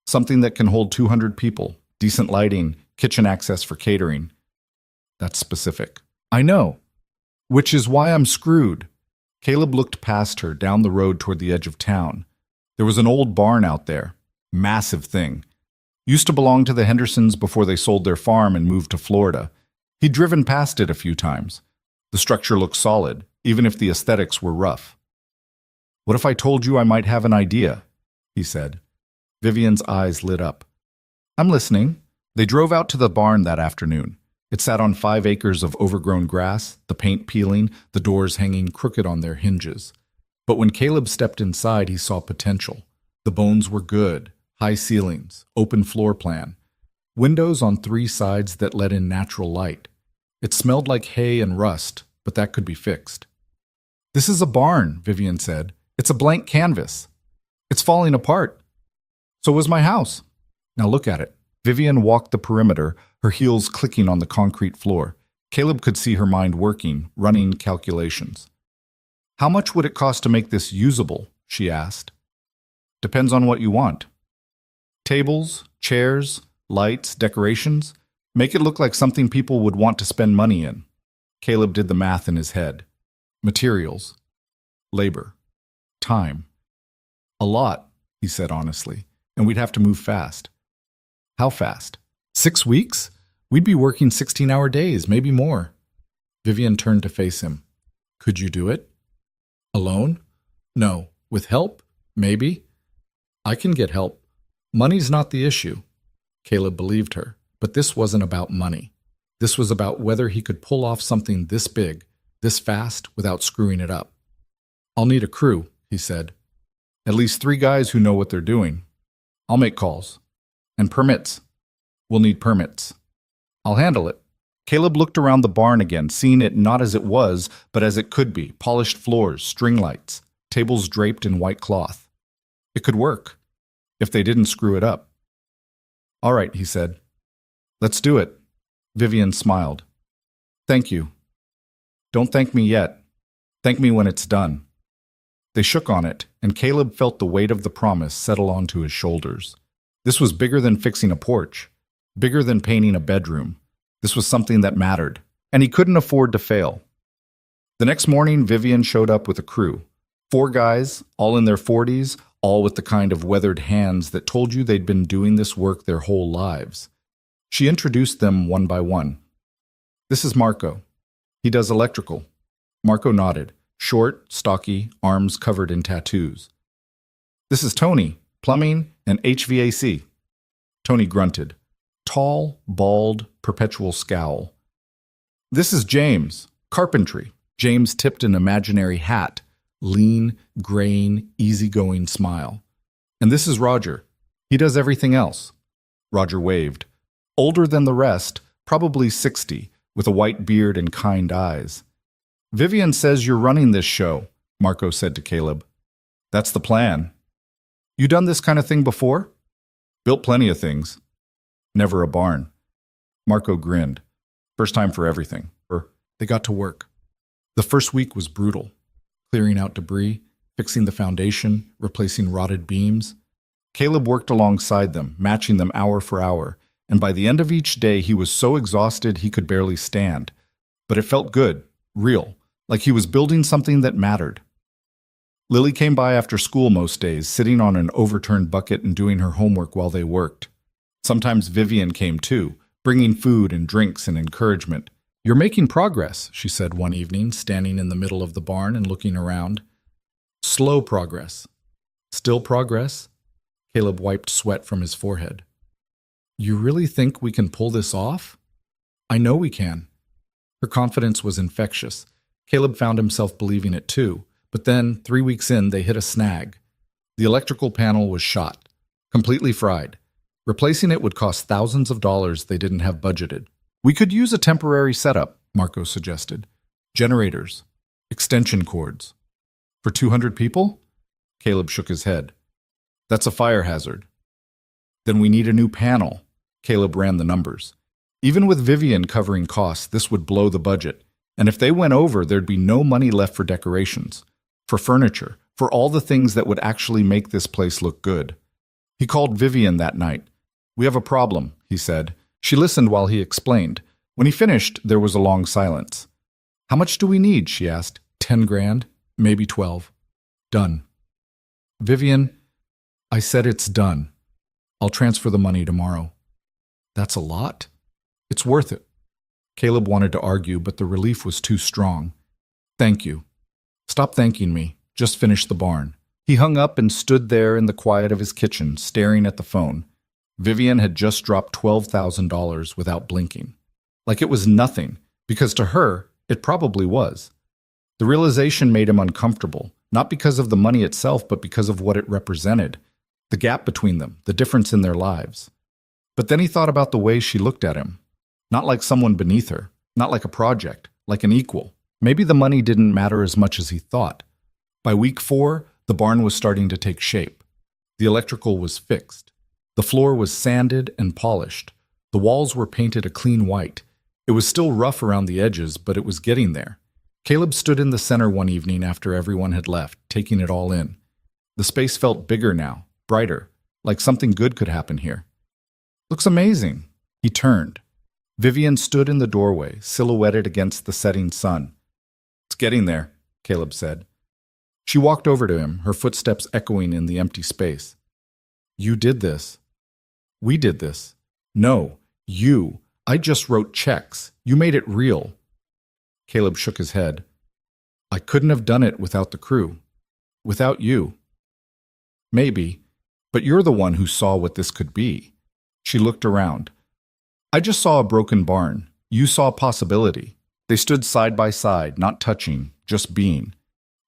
Something that can hold 200 people, decent lighting, kitchen access for catering. That's specific. I know. Which is why I'm screwed. Caleb looked past her down the road toward the edge of town. There was an old barn out there. Massive thing. Used to belong to the Hendersons before they sold their farm and moved to Florida. He'd driven past it a few times. The structure looked solid, even if the aesthetics were rough. What if I told you I might have an idea? He said. Vivian's eyes lit up. I'm listening. They drove out to the barn that afternoon. It sat on 5 acres of overgrown grass, the paint peeling, the doors hanging crooked on their hinges. But when Caleb stepped inside, he saw potential. The bones were good, high ceilings, open floor plan, windows on 3 sides that let in natural light. It smelled like hay and rust, but that could be fixed. This is a barn, Vivian said. It's a blank canvas. It's falling apart. So was my house. Now look at it. Vivian walked the perimeter, her heels clicking on the concrete floor. Caleb could see her mind working, running calculations. How much would it cost to make this usable? She asked. Depends on what you want. Tables, chairs, lights, decorations. Make it look like something people would want to spend money in. Caleb did the math in his head. Materials. Labor. Time. A lot, he said honestly, and we'd have to move fast. How fast? 6 weeks? We'd be working 16-hour days, maybe more. Vivian turned to face him. Could you do it? Alone? No. With help? Maybe. I can get help. Money's not the issue. Caleb believed her, but this wasn't about money. This was about whether he could pull off something this big, this fast, without screwing it up. I'll need a crew, he said. At least 3 guys who know what they're doing. I'll make calls. And permits. We'll need permits. I'll handle it. Caleb looked around the barn again, seeing it not as it was, but as it could be. Polished floors, string lights, tables draped in white cloth. It could work, if they didn't screw it up. All right, he said. Let's do it. Vivian smiled. Thank you. Don't thank me yet. Thank me when it's done. They shook on it, and Caleb felt the weight of the promise settle onto his shoulders. This was bigger than fixing a porch, bigger than painting a bedroom. This was something that mattered, and he couldn't afford to fail. The next morning, Vivian showed up with a crew. 4 guys, all in their 40s, all with the kind of weathered hands that told you they'd been doing this work their whole lives. She introduced them one by one. This is Marco. He does electrical. Marco nodded, short, stocky, arms covered in tattoos. This is Tony, plumbing and HVAC. Tony grunted. Tall, bald, perpetual scowl. This is James, carpentry. James tipped an imaginary hat, lean, graying, easygoing smile. And this is Roger. He does everything else. Roger waved. Older than the rest, probably 60, with a white beard and kind eyes. Vivian says you're running this show, Marco said to Caleb. That's the plan. You done this kind of thing before? Built plenty of things. Never a barn. Marco grinned. First time for everything. They got to work. The first week was brutal. Clearing out debris, fixing the foundation, replacing rotted beams. Caleb worked alongside them, matching them hour for hour, and by the end of each day he was so exhausted he could barely stand. But it felt good, real, like he was building something that mattered. Lily came by after school most days, sitting on an overturned bucket and doing her homework while they worked. Sometimes Vivian came too, bringing food and drinks and encouragement. You're making progress, she said one evening, standing in the middle of the barn and looking around. Slow progress. Still progress? Caleb wiped sweat from his forehead. You really think we can pull this off? I know we can. Her confidence was infectious. Caleb found himself believing it too, but then, 3 weeks in, they hit a snag. The electrical panel was shot, completely fried. Replacing it would cost thousands of dollars they didn't have budgeted. We could use a temporary setup, Marco suggested. Generators. Extension cords. For 200 people? Caleb shook his head. That's a fire hazard. Then we need a new panel. Caleb ran the numbers. Even with Vivian covering costs, this would blow the budget. And if they went over, there'd be no money left for decorations, for furniture, for all the things that would actually make this place look good. He called Vivian that night. We have a problem, he said. She listened while he explained. When he finished, there was a long silence. "How much do we need?" she asked. 10 grand, maybe 12. Done. Vivian, I said it's done. I'll transfer the money tomorrow. That's a lot. It's worth it. Caleb wanted to argue, but the relief was too strong. Thank you. Stop thanking me. Just finish the barn. He hung up and stood there in the quiet of his kitchen, staring at the phone. Vivian had just dropped $12,000 without blinking. Like it was nothing, because to her, it probably was. The realization made him uncomfortable, not because of the money itself, but because of what it represented. The gap between them, the difference in their lives. But then he thought about the way she looked at him. Not like someone beneath her, not like a project, like an equal. Maybe the money didn't matter as much as he thought. By week 4, the barn was starting to take shape. The electrical was fixed. The floor was sanded and polished. The walls were painted a clean white. It was still rough around the edges, but it was getting there. Caleb stood in the center one evening after everyone had left, taking it all in. The space felt bigger now, brighter, like something good could happen here. Looks amazing. He turned. Vivian stood in the doorway, silhouetted against the setting sun. It's getting there, Caleb said. She walked over to him, her footsteps echoing in the empty space. You did this. We did this. No, you. I just wrote checks. You made it real. Caleb shook his head. I couldn't have done it without the crew. Without you. Maybe, but you're the one who saw what this could be. She looked around. I just saw a broken barn. You saw possibility. They stood side by side, not touching, just being.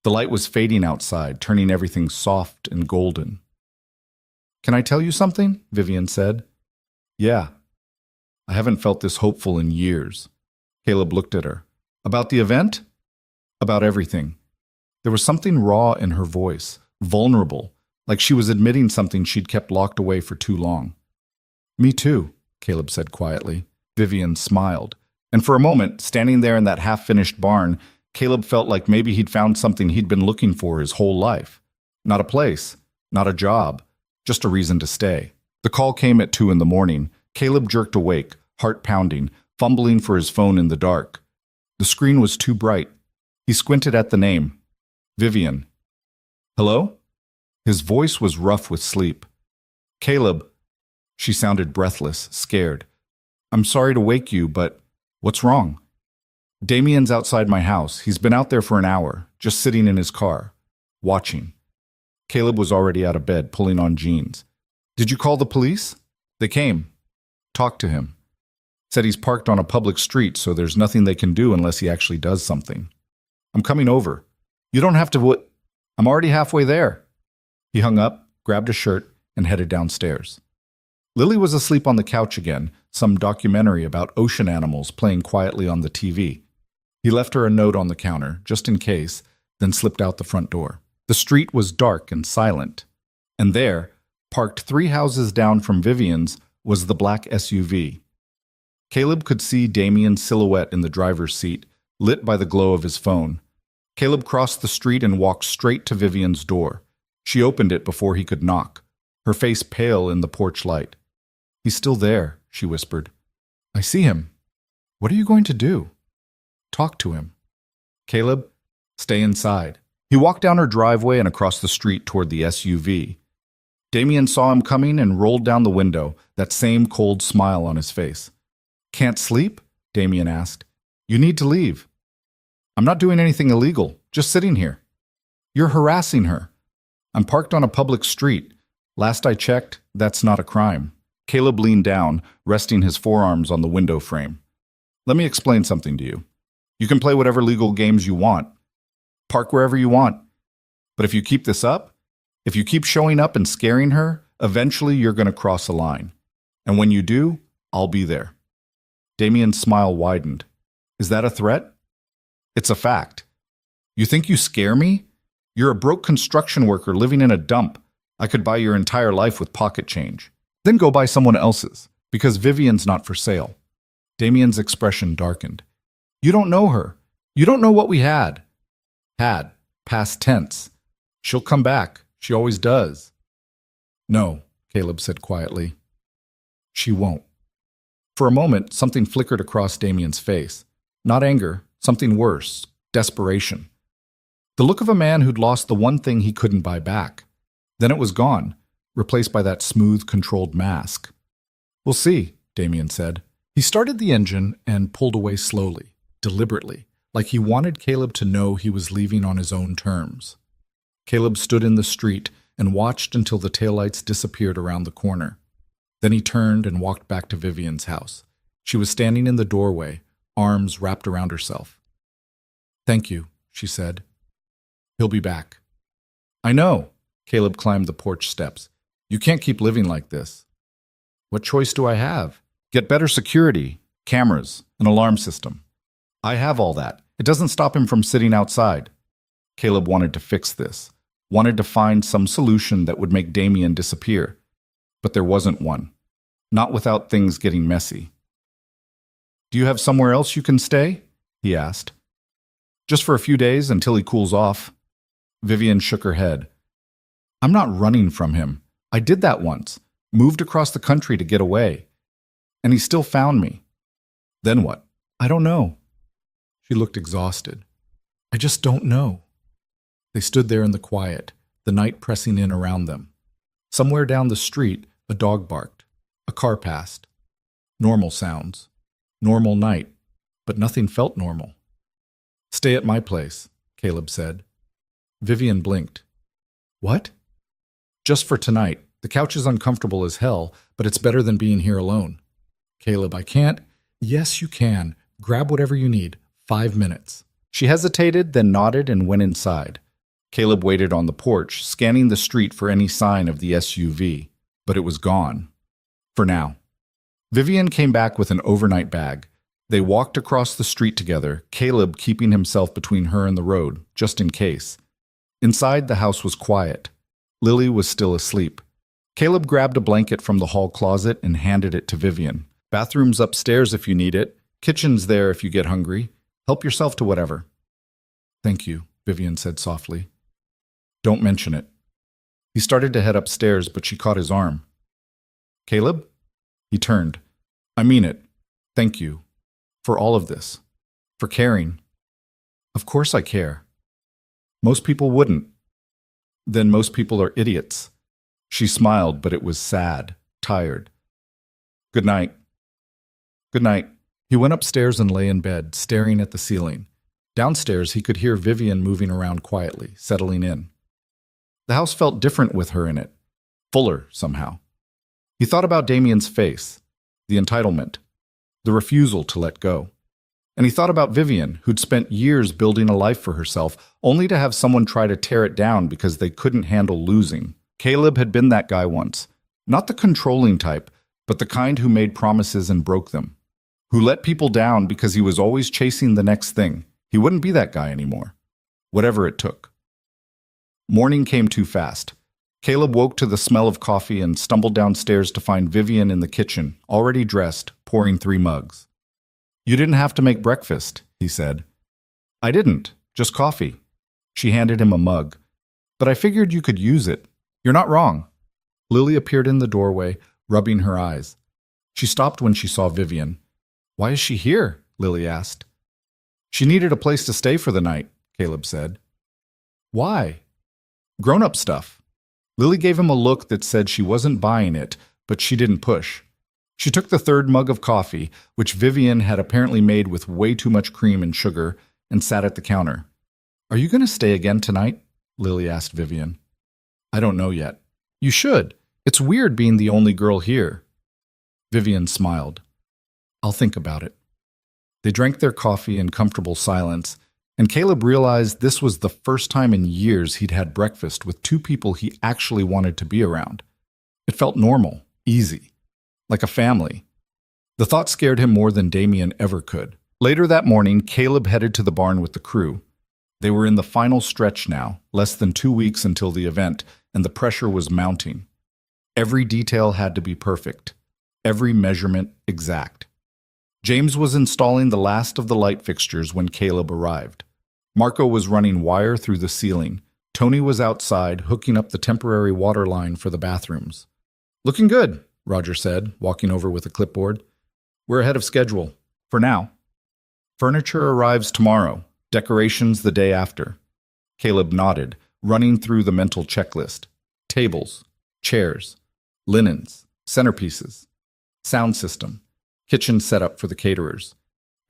The light was fading outside, turning everything soft and golden. Can I tell you something? Vivian said. Yeah. I haven't felt this hopeful in years. Caleb looked at her. About the event? About everything. There was something raw in her voice, vulnerable, like she was admitting something she'd kept locked away for too long. Me too, Caleb said quietly. Vivian smiled. And for a moment, standing there in that half-finished barn, Caleb felt like maybe he'd found something he'd been looking for his whole life. Not a place, not a job, just a reason to stay. The call came at 2 a.m. Caleb jerked awake, heart pounding, fumbling for his phone in the dark. The screen was too bright. He squinted at the name. Vivian. Hello? His voice was rough with sleep. Caleb. She sounded breathless, scared. I'm sorry to wake you, but what's wrong? Damien's outside my house. He's been out there for an hour, just sitting in his car, watching. Caleb was already out of bed, pulling on jeans. Did you call the police? They came. Talked to him. Said he's parked on a public street, so there's nothing they can do unless he actually does something. I'm coming over. You don't have to I'm already halfway there. He hung up, grabbed a shirt, and headed downstairs. Lily was asleep on the couch again, some documentary about ocean animals playing quietly on the TV. He left her a note on the counter, just in case, then slipped out the front door. The street was dark and silent. And there, parked 3 houses down from Vivian's, was the black SUV. Caleb could see Damien's silhouette in the driver's seat, lit by the glow of his phone. Caleb crossed the street and walked straight to Vivian's door. She opened it before he could knock, her face pale in the porch light. He's still there, she whispered. I see him. What are you going to do? Talk to him. Caleb, stay inside. He walked down her driveway and across the street toward the SUV. Damien saw him coming and rolled down the window, that same cold smile on his face. Can't sleep? Damien asked. You need to leave. I'm not doing anything illegal, just sitting here. You're harassing her. I'm parked on a public street. Last I checked, that's not a crime. Caleb leaned down, resting his forearms on the window frame. Let me explain something to you. You can play whatever legal games you want. Park wherever you want. But if you keep this up, if you keep showing up and scaring her, eventually you're going to cross a line. And when you do, I'll be there. Damien's smile widened. Is that a threat? It's a fact. You think you scare me? You're a broke construction worker living in a dump. I could buy your entire life with pocket change. Then go buy someone else's, because Vivian's not for sale. Damien's expression darkened. You don't know her. You don't know what we had. Had. Past tense. She'll come back. She always does. No, Caleb said quietly. She won't. For a moment, something flickered across Damien's face. Not anger, something worse, desperation. The look of a man who'd lost the one thing he couldn't buy back. Then it was gone, replaced by that smooth, controlled mask. "We'll see," Damien said. He started the engine and pulled away slowly, deliberately, like he wanted Caleb to know he was leaving on his own terms. Caleb stood in the street and watched until the taillights disappeared around the corner. Then he turned and walked back to Vivian's house. She was standing in the doorway, arms wrapped around herself. "Thank you," she said. "He'll be back." "I know." Caleb climbed the porch steps. "You can't keep living like this." "What choice do I have? Get better security, cameras, an alarm system." "I have all that. It doesn't stop him from sitting outside." Caleb wanted to fix this, wanted to find some solution that would make Damien disappear. But there wasn't one. Not without things getting messy. "Do you have somewhere else you can stay?" he asked. "Just for a few days until he cools off." Vivian shook her head. "I'm not running from him. I did that once. Moved across the country to get away. And he still found me." "Then what?" "I don't know." She looked exhausted. "I just don't know." They stood there in the quiet, the night pressing in around them. Somewhere down the street, a dog barked. A car passed. Normal sounds. Normal night. But nothing felt normal. "Stay at my place," Caleb said. Vivian blinked. "What?" "Just for tonight. The couch is uncomfortable as hell, but it's better than being here alone." "Caleb, I can't." "Yes, you can. Grab whatever you need. 5 minutes." She hesitated, then nodded and went inside. Caleb waited on the porch, scanning the street for any sign of the SUV, but it was gone. For now. Vivian came back with an overnight bag. They walked across the street together, Caleb keeping himself between her and the road, just in case. Inside, the house was quiet. Lily was still asleep. Caleb grabbed a blanket from the hall closet and handed it to Vivian. "Bathroom's upstairs if you need it. Kitchen's there if you get hungry. Help yourself to whatever." "Thank you," Vivian said softly. "Don't mention it." He started to head upstairs, but she caught his arm. "Caleb?" He turned. "I mean it. Thank you. For all of this. For caring." "Of course I care." "Most people wouldn't." "Then most people are idiots." She smiled, but it was sad, tired. "Good night." "Good night." He went upstairs and lay in bed, staring at the ceiling. Downstairs, he could hear Vivian moving around quietly, settling in. The house felt different with her in it. Fuller, somehow. He thought about Damien's face, the entitlement, the refusal to let go. And he thought about Vivian, who'd spent years building a life for herself, only to have someone try to tear it down because they couldn't handle losing. Caleb had been that guy once. Not the controlling type, but the kind who made promises and broke them. Who let people down because he was always chasing the next thing. He wouldn't be that guy anymore. Whatever it took. Morning came too fast. Caleb woke to the smell of coffee and stumbled downstairs to find Vivian in the kitchen, already dressed, pouring 3 mugs. "You didn't have to make breakfast," he said. "I didn't, just coffee." She handed him a mug. "But I figured you could use it. You're not wrong." Lily appeared in the doorway, rubbing her eyes. She stopped when she saw Vivian. "Why is she here?" Lily asked. "She needed a place to stay for the night," Caleb said. "Why?" "Grown-up stuff." Lily gave him a look that said she wasn't buying it, but she didn't push. She took the 3rd mug of coffee, which Vivian had apparently made with way too much cream and sugar, and sat at the counter. "Are you going to stay again tonight?" Lily asked Vivian. "I don't know yet." "You should. It's weird being the only girl here." Vivian smiled. "I'll think about it." They drank their coffee in comfortable silence, and Caleb realized this was the first time in years he'd had breakfast with 2 people he actually wanted to be around. It felt normal, easy, like a family. The thought scared him more than Damien ever could. Later that morning, Caleb headed to the barn with the crew. They were in the final stretch now, less than 2 weeks until the event, and the pressure was mounting. Every detail had to be perfect, every measurement exact. James was installing the last of the light fixtures when Caleb arrived. Marco was running wire through the ceiling. Tony was outside, hooking up the temporary water line for the bathrooms. "Looking good," Roger said, walking over with a clipboard. We're ahead of schedule. For now. Furniture arrives tomorrow. Decorations the day after. Caleb nodded, running through the mental checklist. Tables, chairs, linens, centerpieces, sound system, kitchen setup for the caterers.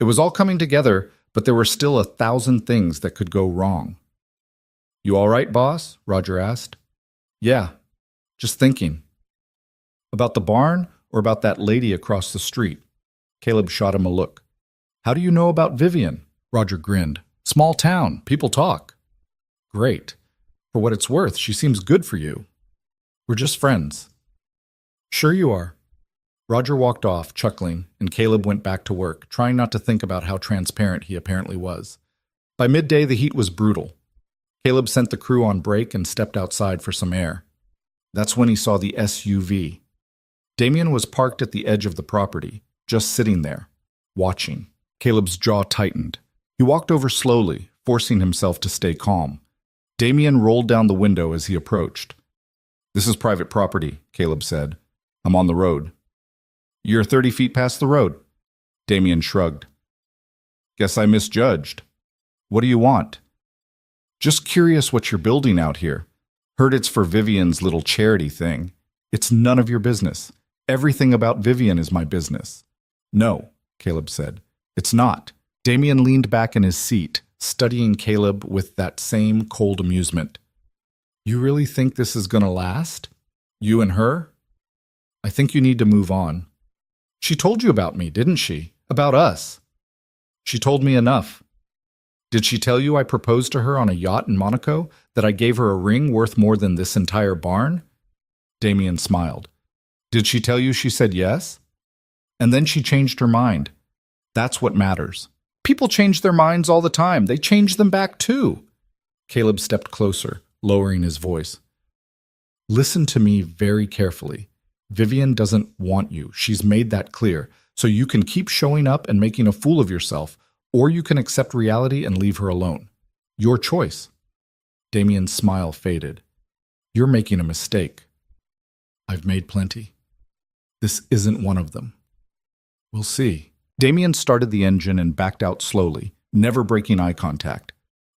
It was all coming together, but there were still 1,000 things that could go wrong. You all right, boss? Roger asked. Yeah, just thinking. About the barn or about that lady across the street? Caleb shot him a look. How do you know about Vivian? Roger grinned. Small town, people talk. Great. For what it's worth, she seems good for you. We're just friends. Sure you are. Roger walked off, chuckling, and Caleb went back to work, trying not to think about how transparent he apparently was. By midday, the heat was brutal. Caleb sent the crew on break and stepped outside for some air. That's when he saw the SUV. Damien was parked at the edge of the property, just sitting there, watching. Caleb's jaw tightened. He walked over slowly, forcing himself to stay calm. Damien rolled down the window as he approached. This is private property, Caleb said. I'm on the road. You're 30 feet past the road. Damien shrugged. Guess I misjudged. What do you want? Just curious what you're building out here. Heard it's for Vivian's little charity thing. It's none of your business. Everything about Vivian is my business. No, Caleb said. It's not. Damien leaned back in his seat, studying Caleb with that same cold amusement. You really think this is going to last? You and her? I think you need to move on. She told you about me, didn't she? About us. She told me enough. Did she tell you I proposed to her on a yacht in Monaco, that I gave her a ring worth more than this entire barn? Damien smiled. Did she tell you she said yes? And then she changed her mind. That's what matters. People change their minds all the time. They change them back too. Caleb stepped closer, lowering his voice. Listen to me very carefully. Vivian doesn't want you. She's made that clear. So you can keep showing up and making a fool of yourself, or you can accept reality and leave her alone. Your choice. Damien's smile faded. You're making a mistake. I've made plenty. This isn't one of them. We'll see. Damien started the engine and backed out slowly, never breaking eye contact.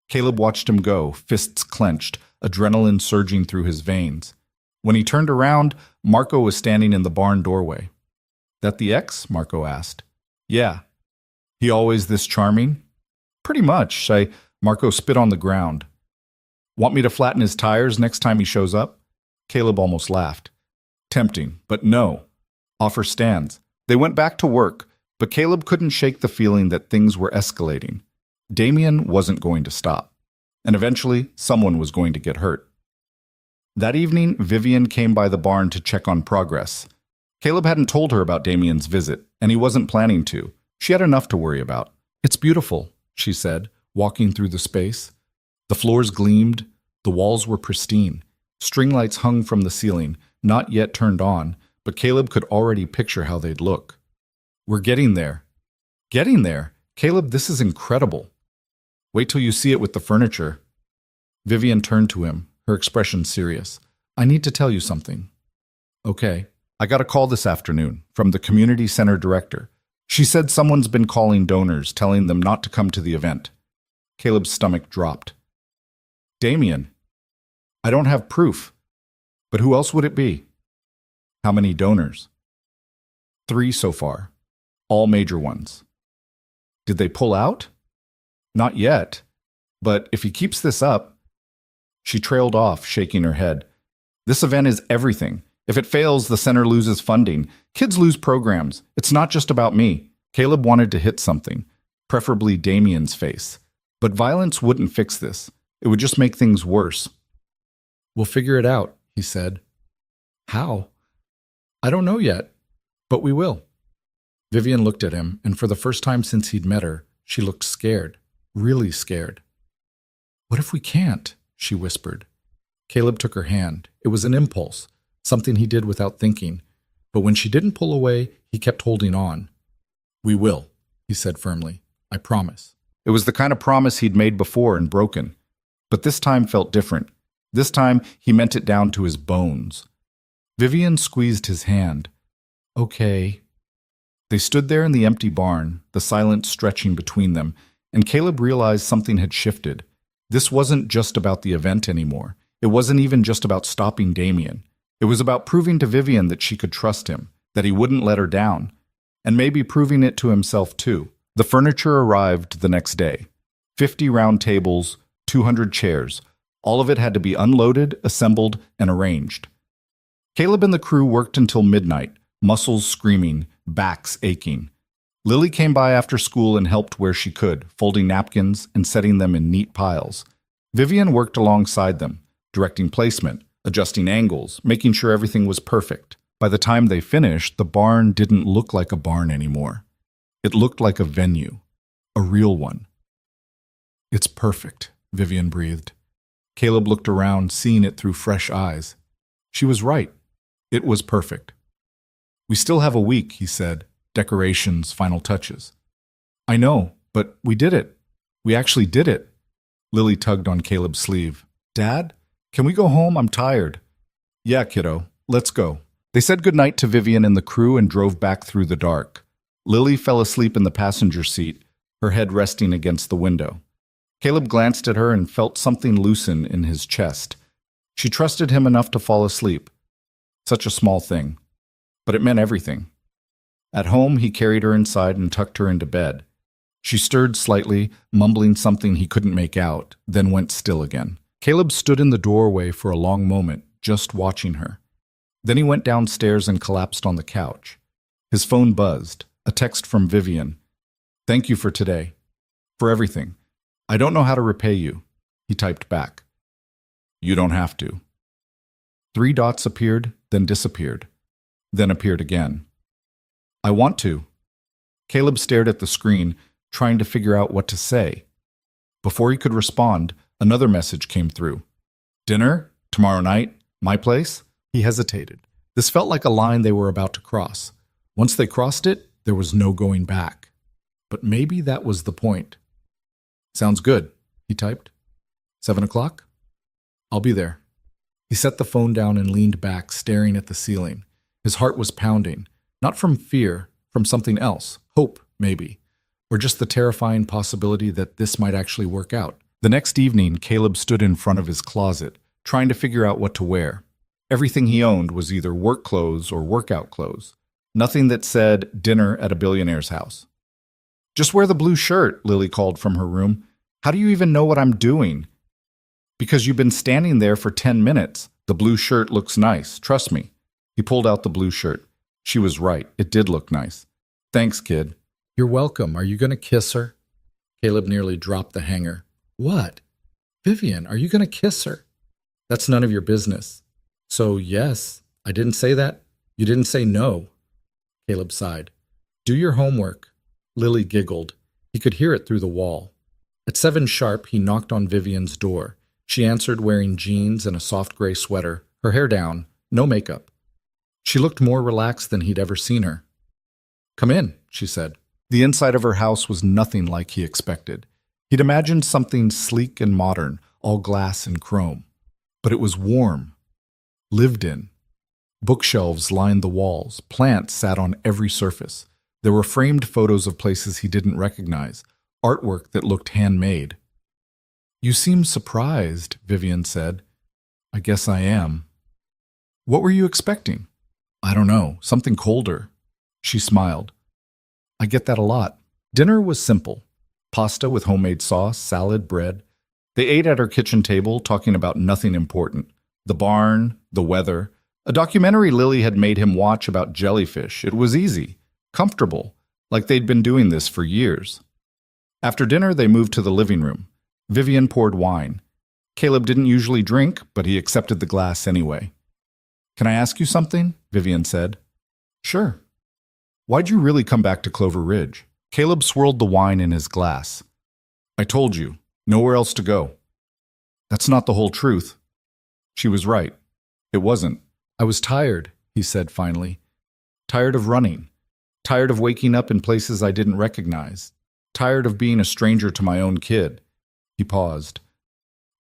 Caleb watched him go, fists clenched, adrenaline surging through his veins. When he turned around, Marco was standing in the barn doorway. That the ex? Marco asked. Yeah. He always this charming? Pretty much. Marco spit on the ground. Want me to flatten his tires next time he shows up? Caleb almost laughed. Tempting, but no. Offer stands. They went back to work, but Caleb couldn't shake the feeling that things were escalating. Damien wasn't going to stop, and eventually someone was going to get hurt. That evening, Vivian came by the barn to check on progress. Caleb hadn't told her about Damien's visit, and he wasn't planning to. She had enough to worry about. It's beautiful, she said, walking through the space. The floors gleamed, the walls were pristine. String lights hung from the ceiling, not yet turned on, but Caleb could already picture how they'd look. We're getting there. Getting there? Caleb, this is incredible. Wait till you see it with the furniture. Vivian turned to him, her expression serious. I need to tell you something. Okay. I got a call this afternoon from the community center director. She said someone's been calling donors, telling them not to come to the event. Caleb's stomach dropped. Damien, I don't have proof. But who else would it be? How many donors? 3 so far. All major ones. Did they pull out? Not yet. But if he keeps this up... She trailed off, shaking her head. This event is everything. If it fails, the center loses funding. Kids lose programs. It's not just about me. Caleb wanted to hit something, preferably Damien's face. But violence wouldn't fix this. It would just make things worse. We'll figure it out, he said. How? I don't know yet, but we will. Vivian looked at him, and for the first time since he'd met her, she looked scared, really scared. What if we can't? She whispered. Caleb took her hand. It was an impulse, something he did without thinking. But when she didn't pull away, he kept holding on. We will, he said firmly. I promise. It was the kind of promise he'd made before and broken. But this time felt different. This time he meant it down to his bones. Vivian squeezed his hand. Okay. They stood there in the empty barn, the silence stretching between them, and Caleb realized something had shifted. This wasn't just about the event anymore. It wasn't even just about stopping Damien. It was about proving to Vivian that she could trust him, that he wouldn't let her down, and maybe proving it to himself too. The furniture arrived the next day. 50 round tables, 200 chairs. All of it had to be unloaded, assembled, and arranged. Caleb and the crew worked until midnight, muscles screaming, backs aching. Lily came by after school and helped where she could, folding napkins and setting them in neat piles. Vivian worked alongside them, directing placement, adjusting angles, making sure everything was perfect. By the time they finished, the barn didn't look like a barn anymore. It looked like a venue, a real one. "It's perfect," Vivian breathed. Caleb looked around, seeing it through fresh eyes. She was right. It was perfect. "We still have a week," he said. "Decorations, final touches." "I know, but we did it. We actually did it." Lily tugged on Caleb's sleeve. "Dad, can we go home? I'm tired." "Yeah, kiddo, let's go." They said goodnight to Vivian and the crew and drove back through the dark. Lily fell asleep in the passenger seat, her head resting against the window. Caleb glanced at her and felt something loosen in his chest. She trusted him enough to fall asleep. Such a small thing, but it meant everything. At home, he carried her inside and tucked her into bed. She stirred slightly, mumbling something he couldn't make out, then went still again. Caleb stood in the doorway for a long moment, just watching her. Then he went downstairs and collapsed on the couch. His phone buzzed, a text from Vivian. "Thank you for today. For everything. I don't know how to repay you," he typed back. "You don't have to." 3 dots appeared, then disappeared, then appeared again. "I want to." Caleb stared at the screen, trying to figure out what to say. Before he could respond, another message came through. "Dinner? Tomorrow night? My place?" He hesitated. This felt like a line they were about to cross. Once they crossed it, there was no going back. But maybe that was the point. "Sounds good," he typed. 7 o'clock? I'll be there." He set the phone down and leaned back, staring at the ceiling. His heart was pounding, not from fear, from something else. Hope, maybe. Or just the terrifying possibility that this might actually work out. The next evening, Caleb stood in front of his closet, trying to figure out what to wear. Everything he owned was either work clothes or workout clothes. Nothing that said dinner at a billionaire's house. "Just wear the blue shirt," Lily called from her room. "How do you even know what I'm doing?" "Because you've been standing there for 10 minutes. The blue shirt looks nice. Trust me." He pulled out the blue shirt. She was right. It did look nice. "Thanks, kid." "You're welcome. Are you going to kiss her?" Caleb nearly dropped the hanger. "What? Vivian, are you going to kiss her?" "That's none of your business." "So, yes. I didn't say that. You didn't say no." Caleb sighed. "Do your homework." Lily giggled. He could hear it through the wall. At 7 sharp, he knocked on Vivian's door. She answered wearing jeans and a soft gray sweater, her hair down, no makeup. She looked more relaxed than he'd ever seen her. "Come in," she said. The inside of her house was nothing like he expected. He'd imagined something sleek and modern, all glass and chrome. But it was warm, lived in. Bookshelves lined the walls, plants sat on every surface. There were framed photos of places he didn't recognize, artwork that looked handmade. "You seem surprised," Vivian said. "I guess I am." "What were you expecting?" "I don't know, something colder." She smiled. "I get that a lot." Dinner was simple. Pasta with homemade sauce, salad, bread. They ate at her kitchen table, talking about nothing important. The barn, the weather. A documentary Lily had made him watch about jellyfish. It was easy, comfortable, like they'd been doing this for years. After dinner, they moved to the living room. Vivian poured wine. Caleb didn't usually drink, but he accepted the glass anyway. "Can I ask you something?" Vivian said. "Sure." "Why'd you really come back to Clover Ridge?" Caleb swirled the wine in his glass. "I told you, nowhere else to go." "That's not the whole truth." She was right. It wasn't. "I was tired," he said finally. "Tired of running. Tired of waking up in places I didn't recognize. Tired of being a stranger to my own kid." He paused.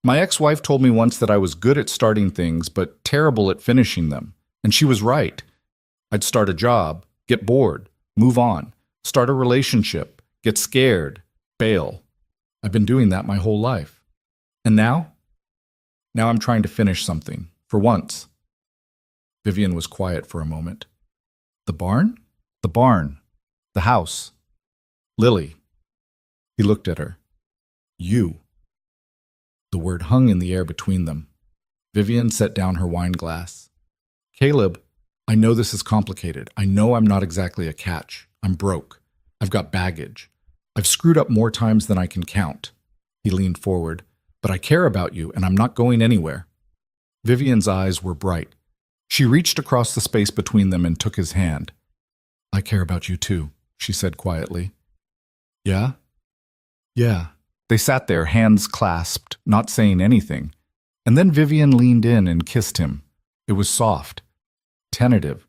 "My ex-wife told me once that I was good at starting things, but terrible at finishing them. And she was right. I'd start a job, get bored, Move on. Start a relationship. Get scared. Bail. I've been doing that my whole life. And now? Now I'm trying to finish something. For once. Vivian was quiet for a moment. The barn? The barn. The house. Lily. He looked at her. You. The word hung in the air between them. Vivian set down her wine glass. Caleb, I know this is complicated. I know I'm not exactly a catch. I'm broke. I've got baggage. I've screwed up more times than I can count. He leaned forward. But I care about you, and I'm not going anywhere. Vivian's eyes were bright. She reached across the space between them and took his hand. I care about you too, she said quietly. Yeah? Yeah. They sat there, hands clasped, not saying anything. And then Vivian leaned in and kissed him. It was soft, tentative,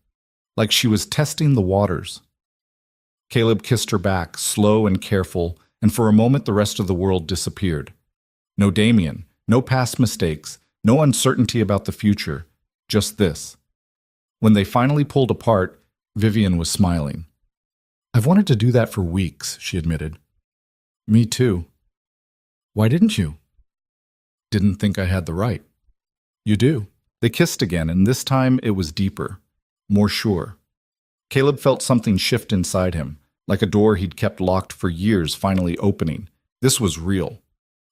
like she was testing the waters. Caleb kissed her back, slow and careful, and for a moment the rest of the world disappeared. No Damien, no past mistakes, no uncertainty about the future, just this. When they finally pulled apart, Vivian was smiling. I've wanted to do that for weeks, she admitted. Me too. Why didn't you? Didn't think I had the right. You do. They kissed again, and this time it was deeper, more sure. Caleb felt something shift inside him, like a door he'd kept locked for years finally opening. This was real.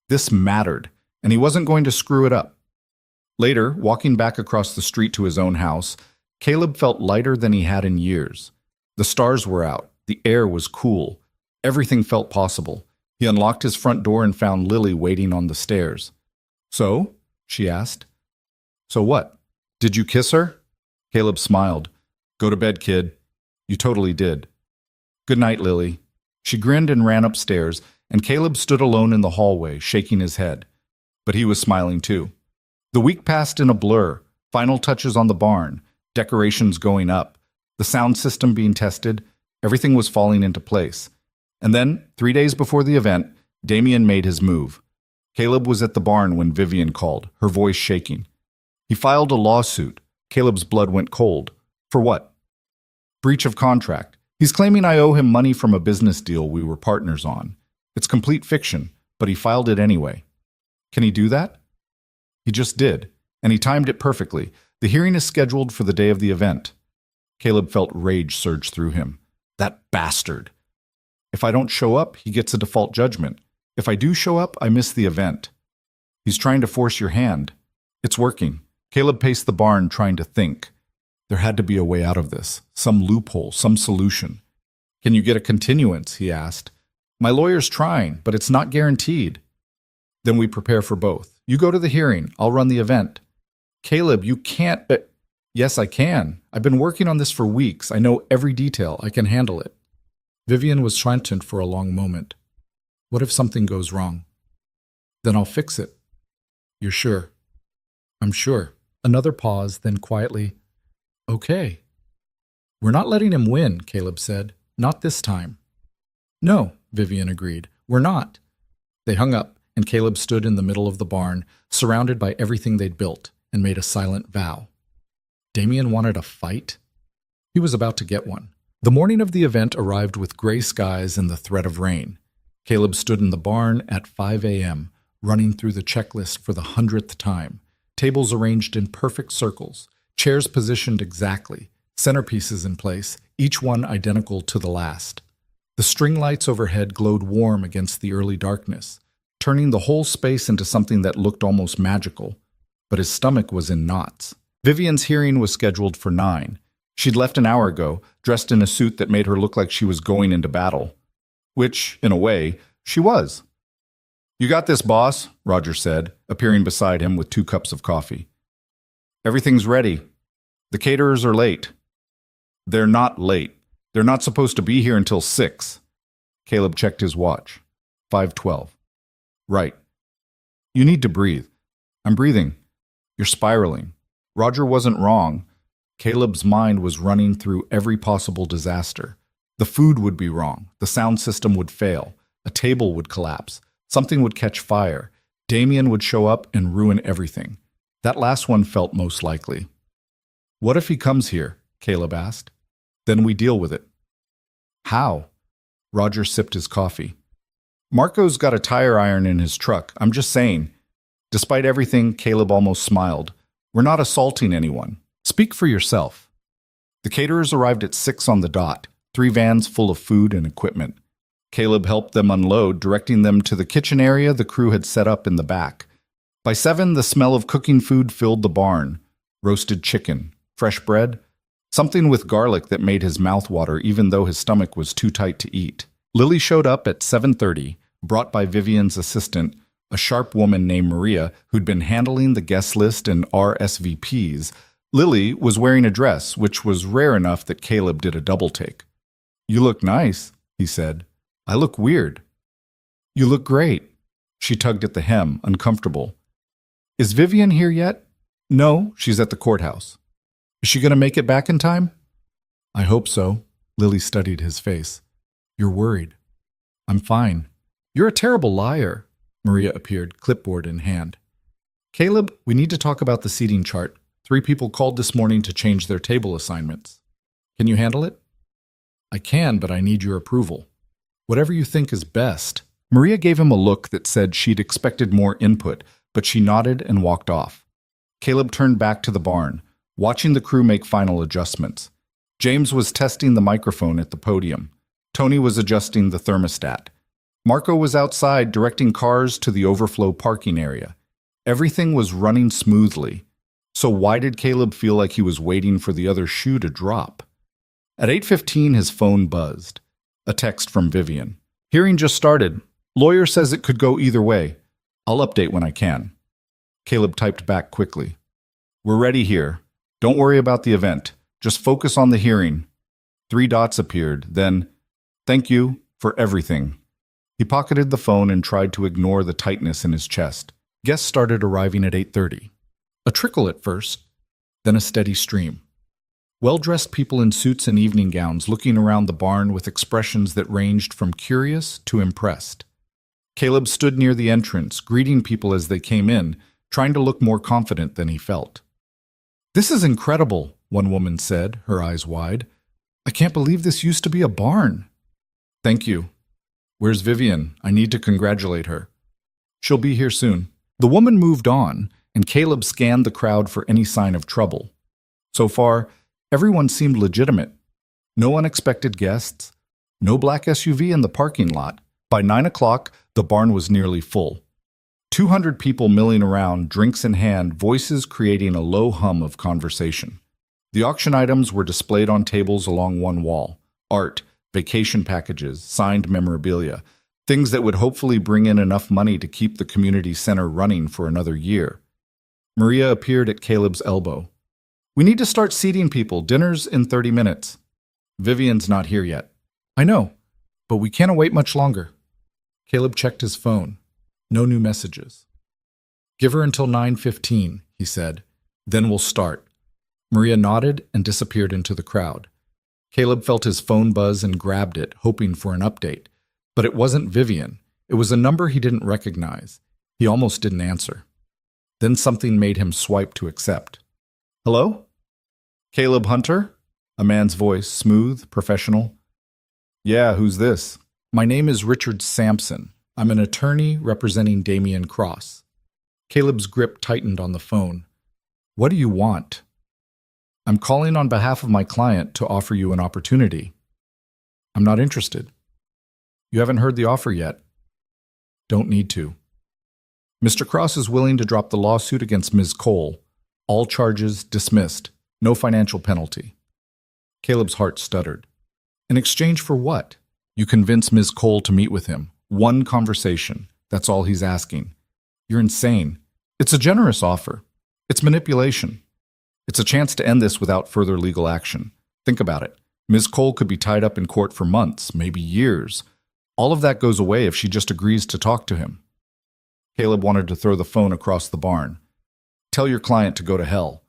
This mattered, and he wasn't going to screw it up. Later, walking back across the street to his own house, Caleb felt lighter than he had in years. The stars were out, the air was cool, everything felt possible. He unlocked his front door and found Lily waiting on the stairs. So? She asked. So what? Did you kiss her? Caleb smiled. Go to bed, kid. You totally did. Good night, Lily. She grinned and ran upstairs, and Caleb stood alone in the hallway, shaking his head. But he was smiling too. The week passed in a blur, final touches on the barn, decorations going up, the sound system being tested, everything was falling into place. And then, 3 days before the event, Damien made his move. Caleb was at the barn when Vivian called, her voice shaking. He filed a lawsuit. Caleb's blood went cold. For what? Breach of contract. He's claiming I owe him money from a business deal we were partners on. It's complete fiction, but he filed it anyway. Can he do that? He just did, and he timed it perfectly. The hearing is scheduled for the day of the event. Caleb felt rage surge through him. That bastard. If I don't show up, he gets a default judgment. If I do show up, I miss the event. He's trying to force your hand. It's working. Caleb paced the barn, trying to think. There had to be a way out of this, some loophole, some solution. Can you get a continuance? He asked. My lawyer's trying, but it's not guaranteed. Then we prepare for both. You go to the hearing. I'll run the event. Caleb, you can't. Yes, I can. I've been working on this for weeks. I know every detail. I can handle it. Vivian was silent for a long moment. What if something goes wrong? Then I'll fix it. You're sure? I'm sure. Another pause, then quietly, okay. We're not letting him win, Caleb said. Not this time. No, Vivian agreed. We're not. They hung up, and Caleb stood in the middle of the barn, surrounded by everything they'd built, and made a silent vow. Damien wanted a fight? He was about to get one. The morning of the event arrived with gray skies and the threat of rain. Caleb stood in the barn at 5 a.m., running through the checklist for the 100th time. Tables arranged in perfect circles, chairs positioned exactly, centerpieces in place, each one identical to the last. The string lights overhead glowed warm against the early darkness, turning the whole space into something that looked almost magical. But his stomach was in knots. Vivian's hearing was scheduled for 9. She'd left an hour ago, dressed in a suit that made her look like she was going into battle. Which, in a way, she was. You got this, boss, Roger said, appearing beside him with 2 cups of coffee. Everything's ready. The caterers are late. They're not late. They're not supposed to be here until 6. Caleb checked his watch. 5:12. Right. You need to breathe. I'm breathing. You're spiraling. Roger wasn't wrong. Caleb's mind was running through every possible disaster. The food would be wrong. The sound system would fail. A table would collapse. Something would catch fire. Damien would show up and ruin everything. That last one felt most likely. What if he comes here? Caleb asked. Then we deal with it. How? Roger sipped his coffee. Marco's got a tire iron in his truck. I'm just saying. Despite everything, Caleb almost smiled. We're not assaulting anyone. Speak for yourself. The caterers arrived at 6 on the dot, 3 vans full of food and equipment. Caleb helped them unload, directing them to the kitchen area the crew had set up in the back. By 7, the smell of cooking food filled the barn. Roasted chicken, fresh bread, something with garlic that made his mouth water even though his stomach was too tight to eat. Lily showed up at 7:30, brought by Vivian's assistant, a sharp woman named Maria who'd been handling the guest list and RSVPs. Lily was wearing a dress, which was rare enough that Caleb did a double take. "You look nice," he said. "I look weird." "You look great." She tugged at the hem, uncomfortable. "Is Vivian here yet?" "No, she's at the courthouse." "Is she going to make it back in time?" "I hope so." Lily studied his face. "You're worried." "I'm fine." "You're a terrible liar." Maria appeared, clipboard in hand. "Caleb, we need to talk about the seating chart. 3 people called this morning to change their table assignments. Can you handle it?" "I can, but I need your approval." "Whatever you think is best." Maria gave him a look that said she'd expected more input, but she nodded and walked off. Caleb turned back to the barn, watching the crew make final adjustments. James was testing the microphone at the podium. Tony was adjusting the thermostat. Marco was outside directing cars to the overflow parking area. Everything was running smoothly. So why did Caleb feel like he was waiting for the other shoe to drop? At 8:15, his phone buzzed. A text from Vivian. "Hearing just started. Lawyer says it could go either way. I'll update when I can." Caleb typed back quickly. "We're ready here. Don't worry about the event. Just focus on the hearing." 3 dots appeared, then, "Thank you for everything." He pocketed the phone and tried to ignore the tightness in his chest. Guests started arriving at 8:30. A trickle at first, then a steady stream. Well-dressed people in suits and evening gowns looking around the barn with expressions that ranged from curious to impressed. Caleb stood near the entrance, greeting people as they came in, trying to look more confident than he felt. "This is incredible," one woman said, her eyes wide. "I can't believe this used to be a barn." "Thank you. Where's Vivian? I need to congratulate her." "She'll be here soon." The woman moved on, and Caleb scanned the crowd for any sign of trouble. So far, everyone seemed legitimate. No unexpected guests, no black SUV in the parking lot. By 9 o'clock, the barn was nearly full. 200 people milling around, drinks in hand, voices creating a low hum of conversation. The auction items were displayed on tables along one wall. Art, vacation packages, signed memorabilia, things that would hopefully bring in enough money to keep the community center running for another year. Maria appeared at Caleb's elbow. "We need to start seating people. Dinner's in 30 minutes. Vivian's not here yet." "I know, but we can't wait much longer." Caleb checked his phone. No new messages. "Give her until 9:15, he said. "Then we'll start." Maria nodded and disappeared into the crowd. Caleb felt his phone buzz and grabbed it, hoping for an update. But it wasn't Vivian. It was a number he didn't recognize. He almost didn't answer. Then something made him swipe to accept. "Hello? Caleb Hunter?" A man's voice, smooth, professional. "Yeah, who's this?" "My name is Richard Sampson. I'm an attorney representing Damian Cross." Caleb's grip tightened on the phone. "What do you want?" "I'm calling on behalf of my client to offer you an opportunity." "I'm not interested." "You haven't heard the offer yet." "Don't need to." "Mr. Cross is willing to drop the lawsuit against Ms. Cole. All charges dismissed. No financial penalty." Caleb's heart stuttered. "In exchange for what?" "You convince Ms. Cole to meet with him. One conversation. That's all he's asking." "You're insane." "It's a generous offer. It's manipulation. It's a chance to end this without further legal action. Think about it. Ms. Cole could be tied up in court for months, maybe years. All of that goes away if she just agrees to talk to him." Caleb wanted to throw the phone across the barn. "Tell your client to go to hell.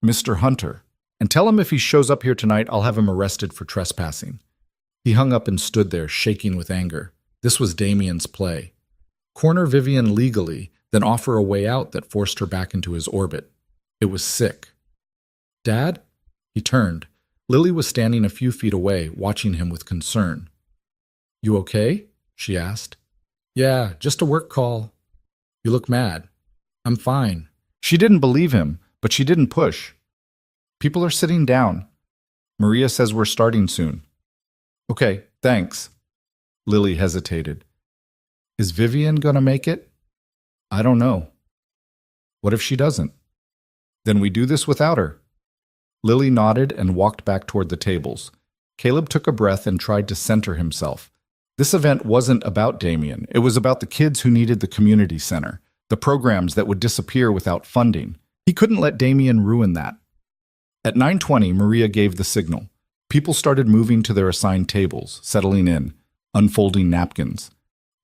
Mr. Hunter. And tell him if he shows up here tonight, I'll have him arrested for trespassing." He hung up and stood there, shaking with anger. This was Damian's play. Corner Vivian legally, then offer a way out that forced her back into his orbit. It was sick. "Dad?" He turned. Lily was standing a few feet away, watching him with concern. "You okay?" she asked. "Yeah, just a work call." "You look mad." "I'm fine." She didn't believe him, but she didn't push. "People are sitting down. Maria says we're starting soon." "Okay, thanks." Lily hesitated. "Is Vivian gonna make it?" "I don't know." "What if she doesn't?" "Then we do this without her." Lily nodded and walked back toward the tables. Caleb took a breath and tried to center himself. This event wasn't about Damien. It was about the kids who needed the community center, the programs that would disappear without funding. He couldn't let Damien ruin that. At 9:20, Maria gave the signal. People started moving to their assigned tables, settling in, unfolding napkins.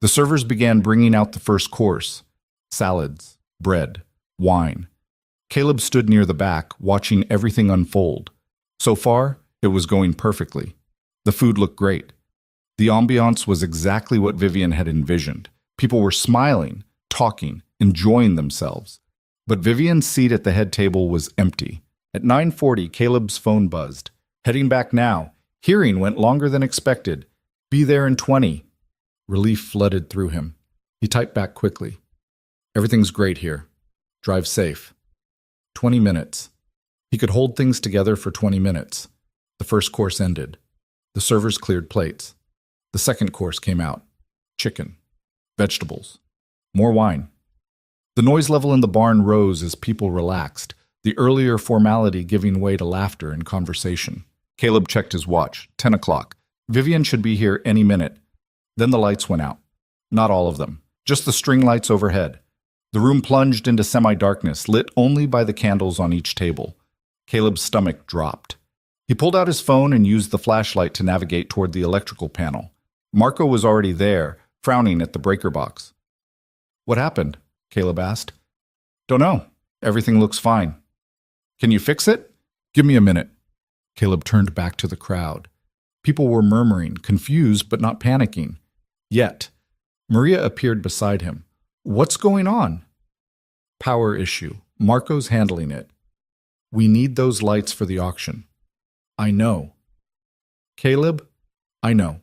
The servers began bringing out the first course: salads, bread, wine. Caleb stood near the back, watching everything unfold. So far, it was going perfectly. The food looked great. The ambiance was exactly what Vivian had envisioned. People were smiling, talking, enjoying themselves. But Vivian's seat at the head table was empty. At 9:40, Caleb's phone buzzed. "Heading back now. Hearing went longer than expected. Be there in 20. Relief flooded through him. He typed back quickly. "Everything's great here. Drive safe." 20 minutes. He could hold things together for 20 minutes. The first course ended. The servers cleared plates. The second course came out. Chicken. Vegetables. More wine. The noise level in the barn rose as people relaxed, the earlier formality giving way to laughter and conversation. Caleb checked his watch. 10 o'clock. Vivian should be here any minute. Then the lights went out. Not all of them. Just the string lights overhead. The room plunged into semi-darkness, lit only by the candles on each table. Caleb's stomach dropped. He pulled out his phone and used the flashlight to navigate toward the electrical panel. Marco was already there, frowning at the breaker box. "What happened?" Caleb asked. "Don't know. Everything looks fine." "Can you fix it?" "Give me a minute." Caleb turned back to the crowd. People were murmuring, confused but not panicking. Yet, Maria appeared beside him. "What's going on?" "Power issue. Marco's handling it. We need those lights for the auction." "I know." "Caleb, I know."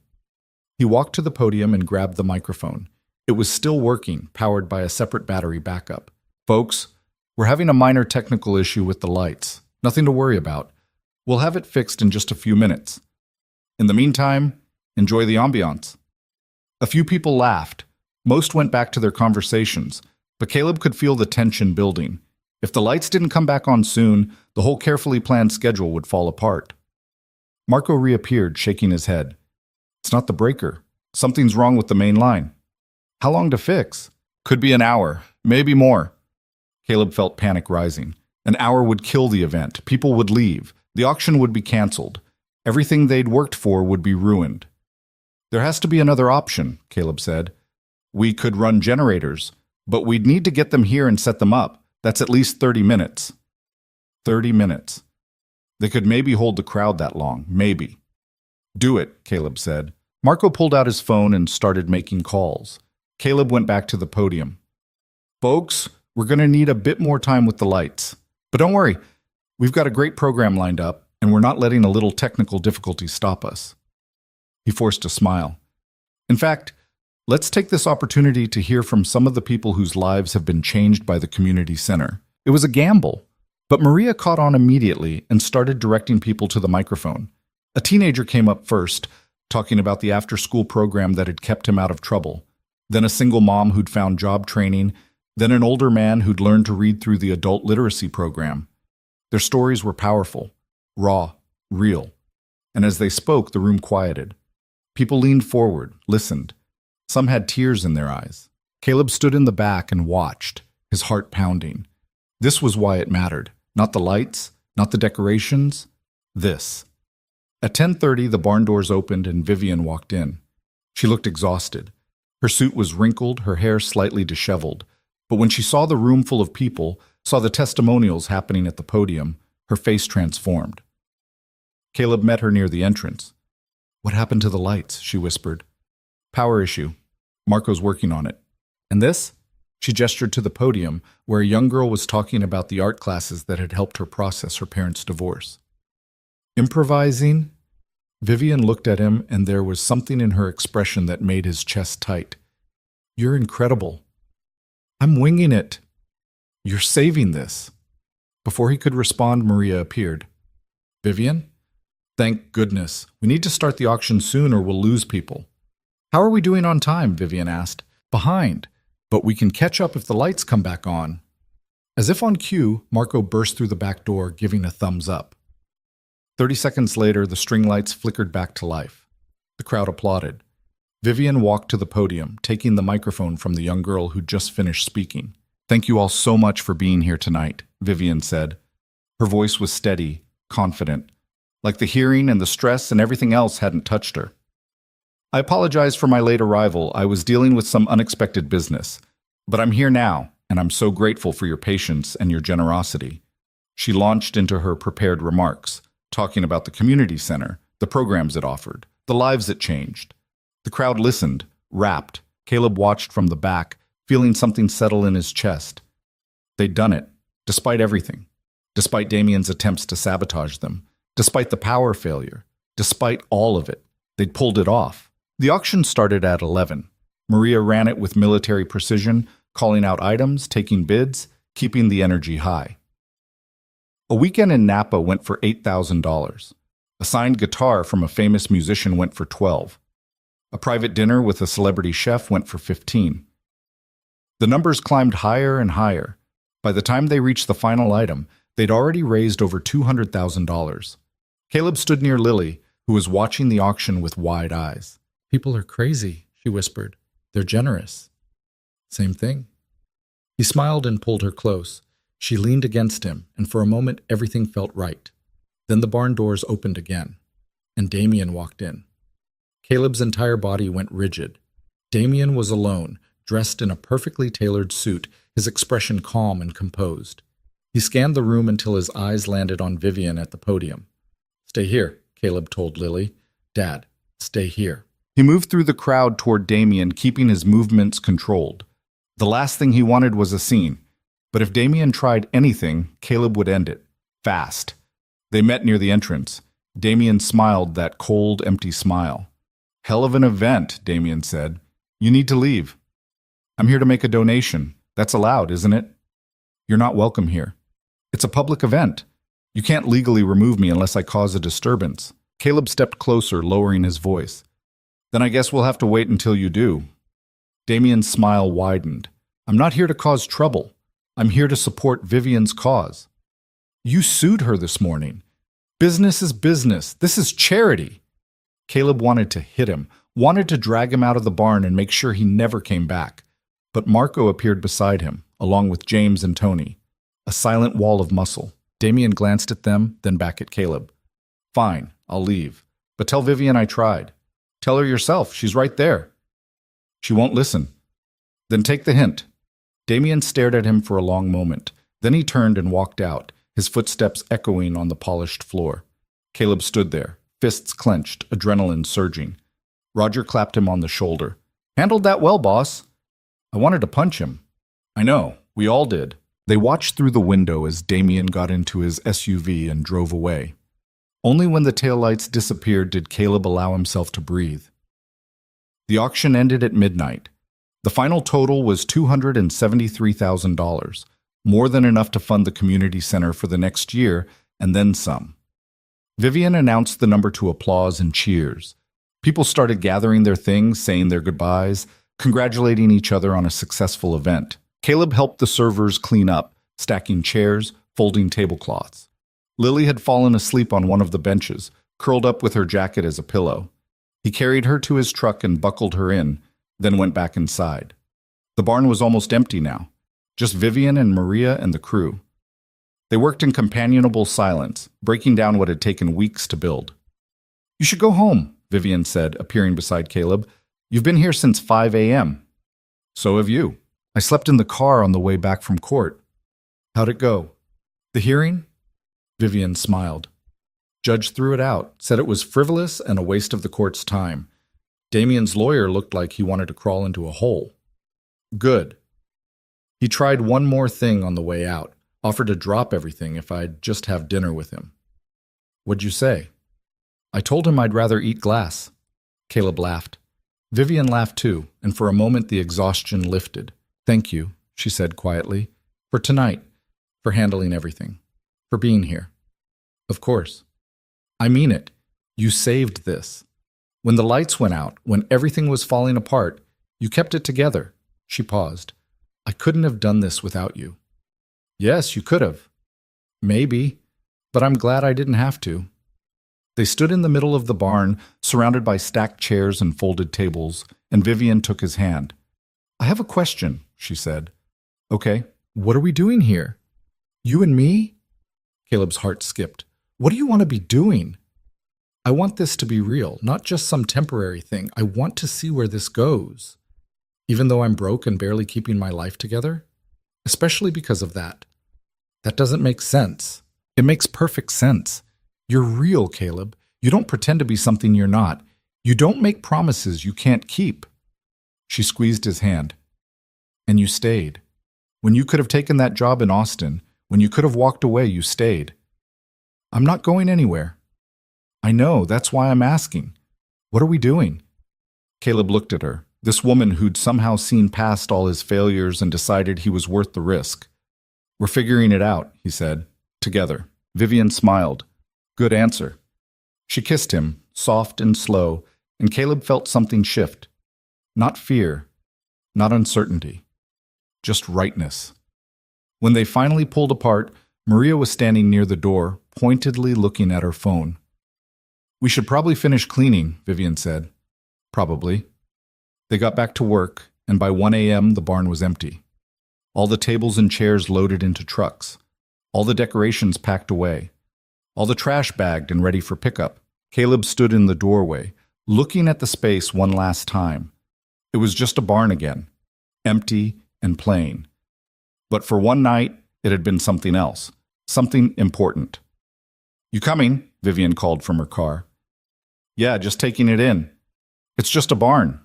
He walked to the podium and grabbed the microphone. It was still working, powered by a separate battery backup. "Folks, we're having a minor technical issue with the lights. Nothing to worry about. We'll have it fixed in just a few minutes. In the meantime, enjoy the ambiance." A few people laughed. Most went back to their conversations, but Caleb could feel the tension building. If the lights didn't come back on soon, the whole carefully planned schedule would fall apart. Marco reappeared, shaking his head. "It's not the breaker. Something's wrong with the main line." "How long to fix?" "Could be an hour, maybe more." Caleb felt panic rising. An hour would kill the event. People would leave. The auction would be canceled. Everything they'd worked for would be ruined. "There has to be another option," Caleb said. "We could run generators, but we'd need to get them here and set them up. That's at least 30 minutes. 30 minutes. They could maybe hold the crowd that long, maybe." "Do it," Caleb said. Marco pulled out his phone and started making calls. Caleb went back to the podium. "Folks, we're going to need a bit more time with the lights. But don't worry, we've got a great program lined up, and we're not letting a little technical difficulty stop us." He forced a smile. "In fact, let's take this opportunity to hear from some of the people whose lives have been changed by the community center." It was a gamble, but Maria caught on immediately and started directing people to the microphone. A teenager came up first, talking about the after-school program that had kept him out of trouble. Then a single mom who'd found job training. Then an older man who'd learned to read through the adult literacy program. Their stories were powerful, raw, real. And as they spoke, the room quieted. People leaned forward, listened. Some had tears in their eyes. Caleb stood in the back and watched, his heart pounding. This was why it mattered. Not the lights, not the decorations. This. At 10:30, the barn doors opened and Vivian walked in. She looked exhausted. Her suit was wrinkled, her hair slightly disheveled. But when she saw the room full of people, saw the testimonials happening at the podium, her face transformed. Caleb met her near the entrance. "What happened to the lights?" she whispered. "Power issue. Marco's working on it." "And this?" She gestured to the podium, where a young girl was talking about the art classes that had helped her process her parents' divorce. Improvising? Vivian looked at him, and there was something in her expression that made his chest tight. You're incredible. I'm winging it. You're saving this. Before he could respond, Maria appeared. Vivian? Thank goodness. We need to start the auction soon or we'll lose people. How are we doing on time? Vivian asked. Behind, but we can catch up if the lights come back on. As if on cue, Marco burst through the back door, giving a thumbs up. 30 seconds later, the string lights flickered back to life. The crowd applauded. Vivian walked to the podium, taking the microphone from the young girl who'd just finished speaking. Thank you all so much for being here tonight, Vivian said. Her voice was steady, confident, like the hearing and the stress and everything else hadn't touched her. I apologize for my late arrival. I was dealing with some unexpected business. But I'm here now, and I'm so grateful for your patience and your generosity. She launched into her prepared remarks, talking about the community center, the programs it offered, the lives it changed. The crowd listened, rapt. Caleb watched from the back, feeling something settle in his chest. They'd done it, despite everything, despite Damien's attempts to sabotage them, despite the power failure, despite all of it. They'd pulled it off. The auction started at 11. Maria ran it with military precision, calling out items, taking bids, keeping the energy high. A weekend in Napa went for $8,000. A signed guitar from a famous musician went for $12,000. A private dinner with a celebrity chef went for $15,000. The numbers climbed higher and higher. By the time they reached the final item, they'd already raised over $200,000. Caleb stood near Lily, who was watching the auction with wide eyes. People are crazy, she whispered. They're generous. Same thing. He smiled and pulled her close. She leaned against him, and for a moment everything felt right. Then the barn doors opened again, and Damien walked in. Caleb's entire body went rigid. Damien was alone, dressed in a perfectly tailored suit, his expression calm and composed. He scanned the room until his eyes landed on Vivian at the podium. Stay here, Caleb told Lily. Dad, stay here. He moved through the crowd toward Damien, keeping his movements controlled. The last thing he wanted was a scene. But if Damien tried anything, Caleb would end it. Fast. They met near the entrance. Damien smiled that cold, empty smile. Hell of an event, Damien said. You need to leave. I'm here to make a donation. That's allowed, isn't it? You're not welcome here. It's a public event. You can't legally remove me unless I cause a disturbance. Caleb stepped closer, lowering his voice. Then I guess we'll have to wait until you do. Damien's smile widened. I'm not here to cause trouble. I'm here to support Vivian's cause. You sued her this morning. Business is business. This is charity. Caleb wanted to hit him, wanted to drag him out of the barn and make sure he never came back. But Marco appeared beside him, along with James and Tony. A silent wall of muscle. Damien glanced at them, then back at Caleb. Fine, I'll leave. But tell Vivian I tried. Tell her yourself, she's right there. She won't listen. Then take the hint. Damien stared at him for a long moment. Then he turned and walked out, his footsteps echoing on the polished floor. Caleb stood there, fists clenched, adrenaline surging. Roger clapped him on the shoulder. Handled that well, boss. I wanted to punch him. I know, we all did. They watched through the window as Damien got into his SUV and drove away. Only when the taillights disappeared did Caleb allow himself to breathe. The auction ended at midnight. The final total was $273,000, more than enough to fund the community center for the next year, and then some. Vivian announced the number to applause and cheers. People started gathering their things, saying their goodbyes, congratulating each other on a successful event. Caleb helped the servers clean up, stacking chairs, folding tablecloths. Lily had fallen asleep on one of the benches, curled up with her jacket as a pillow. He carried her to his truck and buckled her in, then went back inside. The barn was almost empty now, just Vivian and Maria and the crew. They worked in companionable silence, breaking down what had taken weeks to build. You should go home, Vivian said, appearing beside Caleb. You've been here since 5 a.m. So have you. I slept in the car on the way back from court. How'd it go? The hearing? Vivian smiled. Judge threw it out, said it was frivolous and a waste of the court's time. Damien's lawyer looked like he wanted to crawl into a hole. Good. He tried one more thing on the way out, offered to drop everything if I'd just have dinner with him. What'd you say? I told him I'd rather eat glass. Caleb laughed. Vivian laughed too, and for a moment the exhaustion lifted. Thank you, she said quietly, for tonight, for handling everything, for being here. Of course. I mean it. You saved this. When the lights went out, when everything was falling apart, you kept it together. She paused. I couldn't have done this without you. Yes, you could have. Maybe, but I'm glad I didn't have to. They stood in the middle of the barn, surrounded by stacked chairs and folded tables, and Vivian took his hand. I have a question, she said. Okay, what are we doing here? You and me? Caleb's heart skipped. What do you want to be doing? I want this to be real, not just some temporary thing. I want to see where this goes. Even though I'm broke and barely keeping my life together? Especially because of that. That doesn't make sense. It makes perfect sense. You're real, Caleb. You don't pretend to be something you're not. You don't make promises you can't keep. She squeezed his hand. And you stayed. When you could have taken that job in Austin, when you could have walked away, you stayed. I'm not going anywhere. I know, that's why I'm asking. What are we doing? Caleb looked at her, this woman who'd somehow seen past all his failures and decided he was worth the risk. We're figuring it out, he said, together. Vivian smiled. Good answer. She kissed him, soft and slow, and Caleb felt something shift. Not fear, not uncertainty, just rightness. When they finally pulled apart, Maria was standing near the door, pointedly looking at her phone. We should probably finish cleaning, Vivian said. Probably. They got back to work, and by 1 a.m. the barn was empty. All the tables and chairs loaded into trucks. All the decorations packed away. All the trash bagged and ready for pickup. Caleb stood in the doorway, looking at the space one last time. It was just a barn again, empty and plain. But for one night, it had been something else, something important. You coming? Vivian called from her car. Yeah, just taking it in. It's just a barn.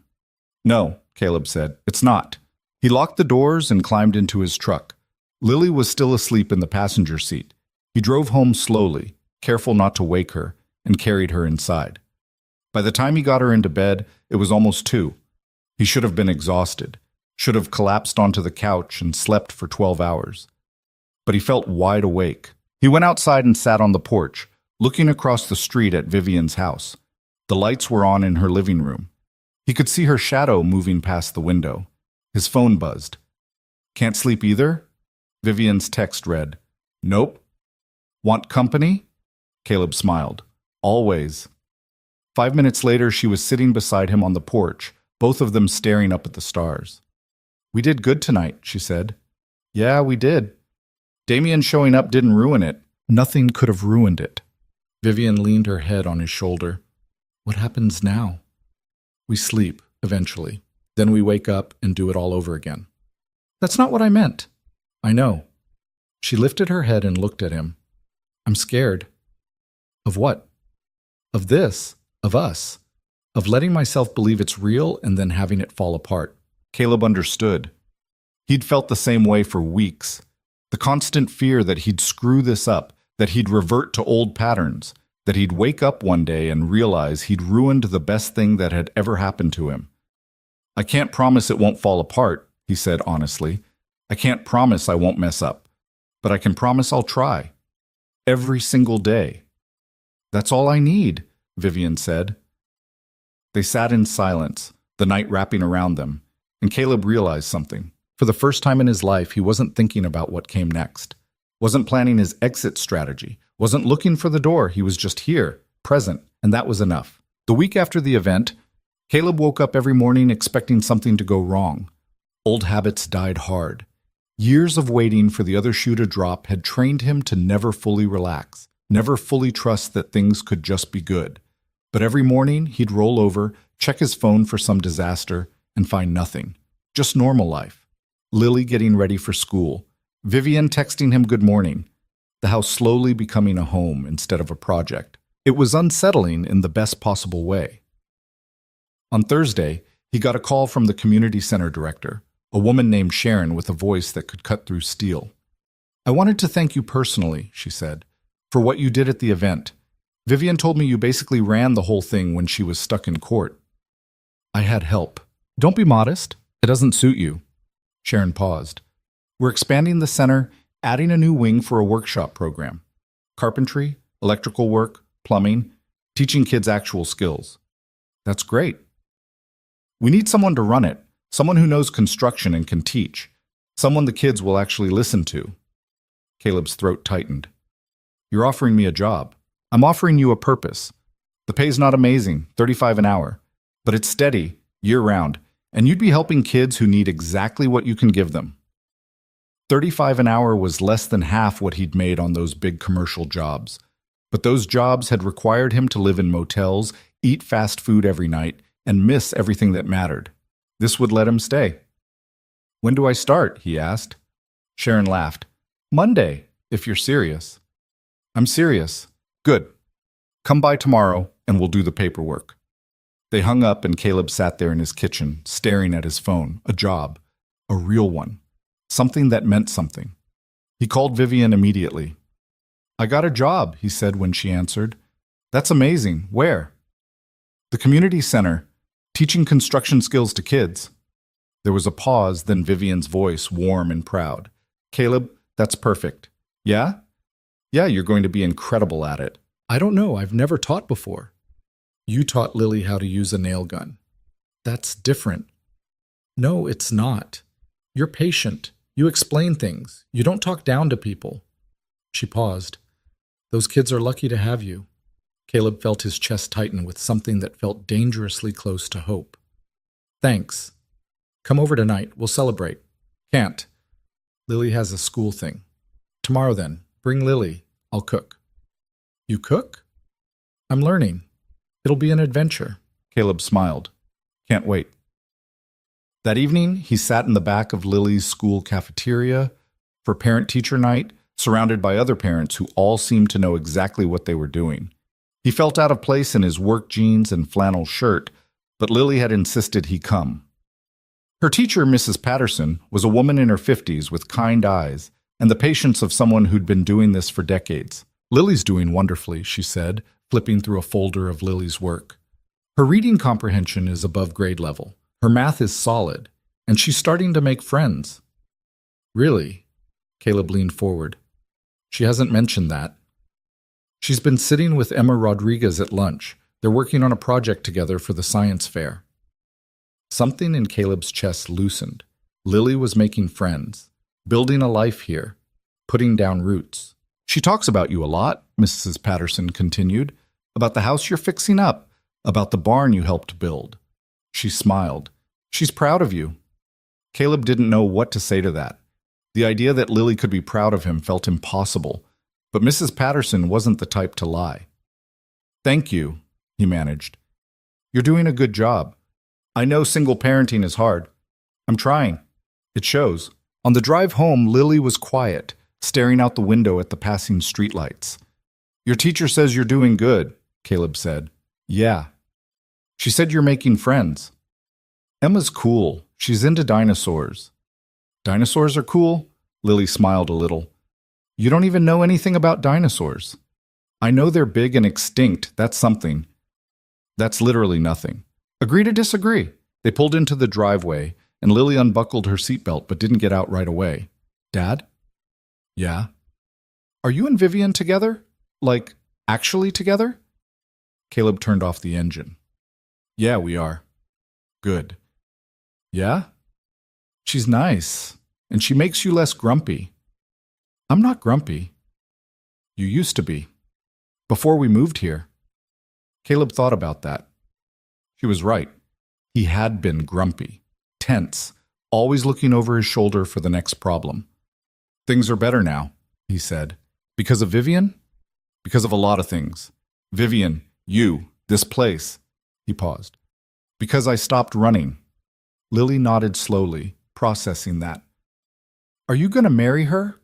No, Caleb said, it's not. He locked the doors and climbed into his truck. Lily was still asleep in the passenger seat. He drove home slowly, careful not to wake her, and carried her inside. By the time he got her into bed, it was almost 2. He should have been exhausted, should have collapsed onto the couch and slept for 12 hours. But he felt wide awake. He went outside and sat on the porch, looking across the street at Vivian's house. The lights were on in her living room. He could see her shadow moving past the window. His phone buzzed. Can't sleep either? Vivian's text read, Nope. Want company? Caleb smiled. Always. 5 minutes later, she was sitting beside him on the porch, both of them staring up at the stars. We did good tonight, she said. Yeah, we did. Damien showing up didn't ruin it. Nothing could have ruined it. Vivian leaned her head on his shoulder. What happens now? We sleep, eventually. Then we wake up and do it all over again. That's not what I meant. I know. She lifted her head and looked at him. I'm scared. Of what? Of this. Of us. Of letting myself believe it's real and then having it fall apart. Caleb understood. He'd felt the same way for weeks. The constant fear that he'd screw this up, that he'd revert to old patterns, that he'd wake up one day and realize he'd ruined the best thing that had ever happened to him. I can't promise it won't fall apart, he said honestly. I can't promise I won't mess up, but I can promise I'll try. Every single day. That's all I need, Vivian said. They sat in silence, the night wrapping around them, and Caleb realized something. For the first time in his life, he wasn't thinking about what came next, wasn't planning his exit strategy, wasn't looking for the door. He was just here, present, and that was enough. The week after the event, Caleb woke up every morning expecting something to go wrong. Old habits died hard. Years of waiting for the other shoe to drop had trained him to never fully relax, never fully trust that things could just be good. But every morning, he'd roll over, check his phone for some disaster, and find nothing. Just normal life. Lily getting ready for school. Vivian texting him good morning. The house slowly becoming a home instead of a project. It was unsettling in the best possible way. On Thursday, he got a call from the community center director, a woman named Sharon with a voice that could cut through steel. I wanted to thank you personally, she said, for what you did at the event. Vivian told me you basically ran the whole thing when she was stuck in court. I had help. Don't be modest. It doesn't suit you. Sharon paused. We're expanding the center, adding a new wing for a workshop program. Carpentry, electrical work, plumbing, teaching kids actual skills. That's great. We need someone to run it, someone who knows construction and can teach, someone the kids will actually listen to. Caleb's throat tightened. You're offering me a job. I'm offering you a purpose. The pay's not amazing, $35 an hour, but it's steady, year-round, and you'd be helping kids who need exactly what you can give them. $35 an hour was less than half what he'd made on those big commercial jobs. But those jobs had required him to live in motels, eat fast food every night, and miss everything that mattered. This would let him stay. When do I start? He asked. Sharon laughed. Monday, if you're serious. I'm serious. Good. Come by tomorrow, and we'll do the paperwork. They hung up, and Caleb sat there in his kitchen, staring at his phone. A job. A real one. Something that meant something. He called Vivian immediately. I got a job, he said when she answered. That's amazing. Where? The community center, teaching construction skills to kids. There was a pause, then Vivian's voice, warm and proud. Caleb, that's perfect. Yeah? Yeah, you're going to be incredible at it. I don't know, I've never taught before. You taught Lily how to use a nail gun. That's different. No, it's not. You're patient. You explain things. You don't talk down to people. She paused. Those kids are lucky to have you. Caleb felt his chest tighten with something that felt dangerously close to hope. Thanks. Come over tonight. We'll celebrate. Can't. Lily has a school thing. Tomorrow then. Bring Lily. I'll cook. You cook? I'm learning. It'll be an adventure. Caleb smiled. Can't wait. That evening, he sat in the back of Lily's school cafeteria for parent-teacher night, surrounded by other parents who all seemed to know exactly what they were doing. He felt out of place in his work jeans and flannel shirt, but Lily had insisted he come. Her teacher, Mrs. Patterson, was a woman in her 50s with kind eyes and the patience of someone who'd been doing this for decades. Lily's doing wonderfully, she said, flipping through a folder of Lily's work. Her reading comprehension is above grade level. Her math is solid, and she's starting to make friends. Really? Caleb leaned forward. She hasn't mentioned that. She's been sitting with Emma Rodriguez at lunch. They're working on a project together for the science fair. Something in Caleb's chest loosened. Lily was making friends, building a life here, putting down roots. She talks about you a lot, Mrs. Patterson continued, about the house you're fixing up, about the barn you helped build. She smiled. She's proud of you. Caleb didn't know what to say to that. The idea that Lily could be proud of him felt impossible, but Mrs. Patterson wasn't the type to lie. Thank you, he managed. You're doing a good job. I know single parenting is hard. I'm trying. It shows. On the drive home, Lily was quiet, staring out the window at the passing streetlights. Your teacher says you're doing good, Caleb said. Yeah. She said you're making friends. Emma's cool. She's into dinosaurs. Dinosaurs are cool? Lily smiled a little. You don't even know anything about dinosaurs. I know they're big and extinct. That's something. That's literally nothing. Agree to disagree. They pulled into the driveway, and Lily unbuckled her seatbelt but didn't get out right away. Dad? Yeah? Are you and Vivian together? Like, actually together? Caleb turned off the engine. Yeah, we are. Good. Yeah? She's nice, and she makes you less grumpy. I'm not grumpy. You used to be. Before we moved here. Caleb thought about that. She was right. He had been grumpy, tense, always looking over his shoulder for the next problem. Things are better now, he said. Because of Vivian? Because of a lot of things. Vivian, you, this place. He paused. Because I stopped running. Lily nodded slowly, processing that. Are you going to marry her?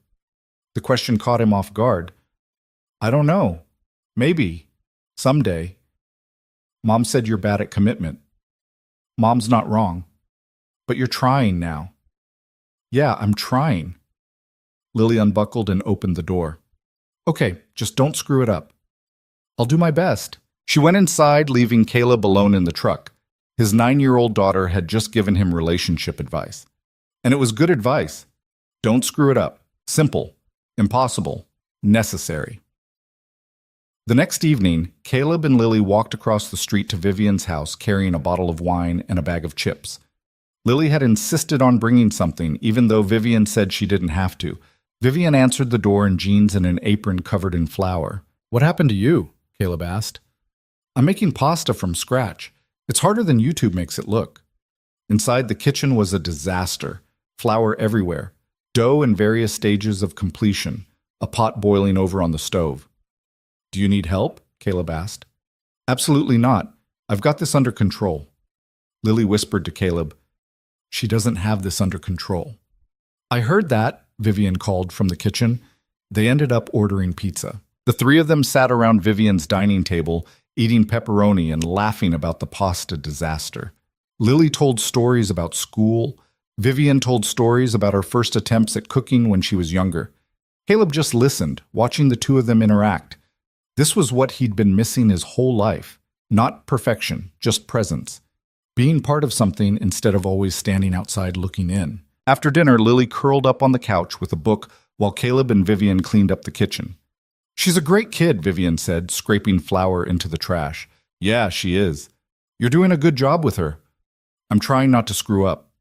The question caught him off guard. I don't know. Maybe. Someday. Mom said you're bad at commitment. Mom's not wrong. But you're trying now. Yeah, I'm trying. Lily unbuckled and opened the door. Okay, just don't screw it up. I'll do my best. She went inside, leaving Caleb alone in the truck. His 9-year-old daughter had just given him relationship advice. And it was good advice. Don't screw it up. Simple. Impossible. Necessary. The next evening, Caleb and Lily walked across the street to Vivian's house carrying a bottle of wine and a bag of chips. Lily had insisted on bringing something, even though Vivian said she didn't have to. Vivian answered the door in jeans and an apron covered in flour. "What happened to you?" Caleb asked. "I'm making pasta from scratch. It's harder than YouTube makes it look." Inside, the kitchen was a disaster. Flour everywhere. Dough in various stages of completion. A pot boiling over on the stove. "Do you need help?" Caleb asked. "Absolutely not. I've got this under control." Lily whispered to Caleb, "She doesn't have this under control." "I heard that," Vivian called from the kitchen. They ended up ordering pizza. The three of them sat around Vivian's dining table, eating pepperoni and laughing about the pasta disaster. Lily told stories about school. Vivian told stories about her first attempts at cooking when she was younger. Caleb just listened, watching the two of them interact. This was what he'd been missing his whole life. Not perfection, just presence. Being part of something instead of always standing outside looking in. After dinner, Lily curled up on the couch with a book while Caleb and Vivian cleaned up the kitchen. "She's a great kid," Vivian said, scraping flour into the trash. "Yeah, she is. You're doing a good job with her." "I'm trying not to screw up."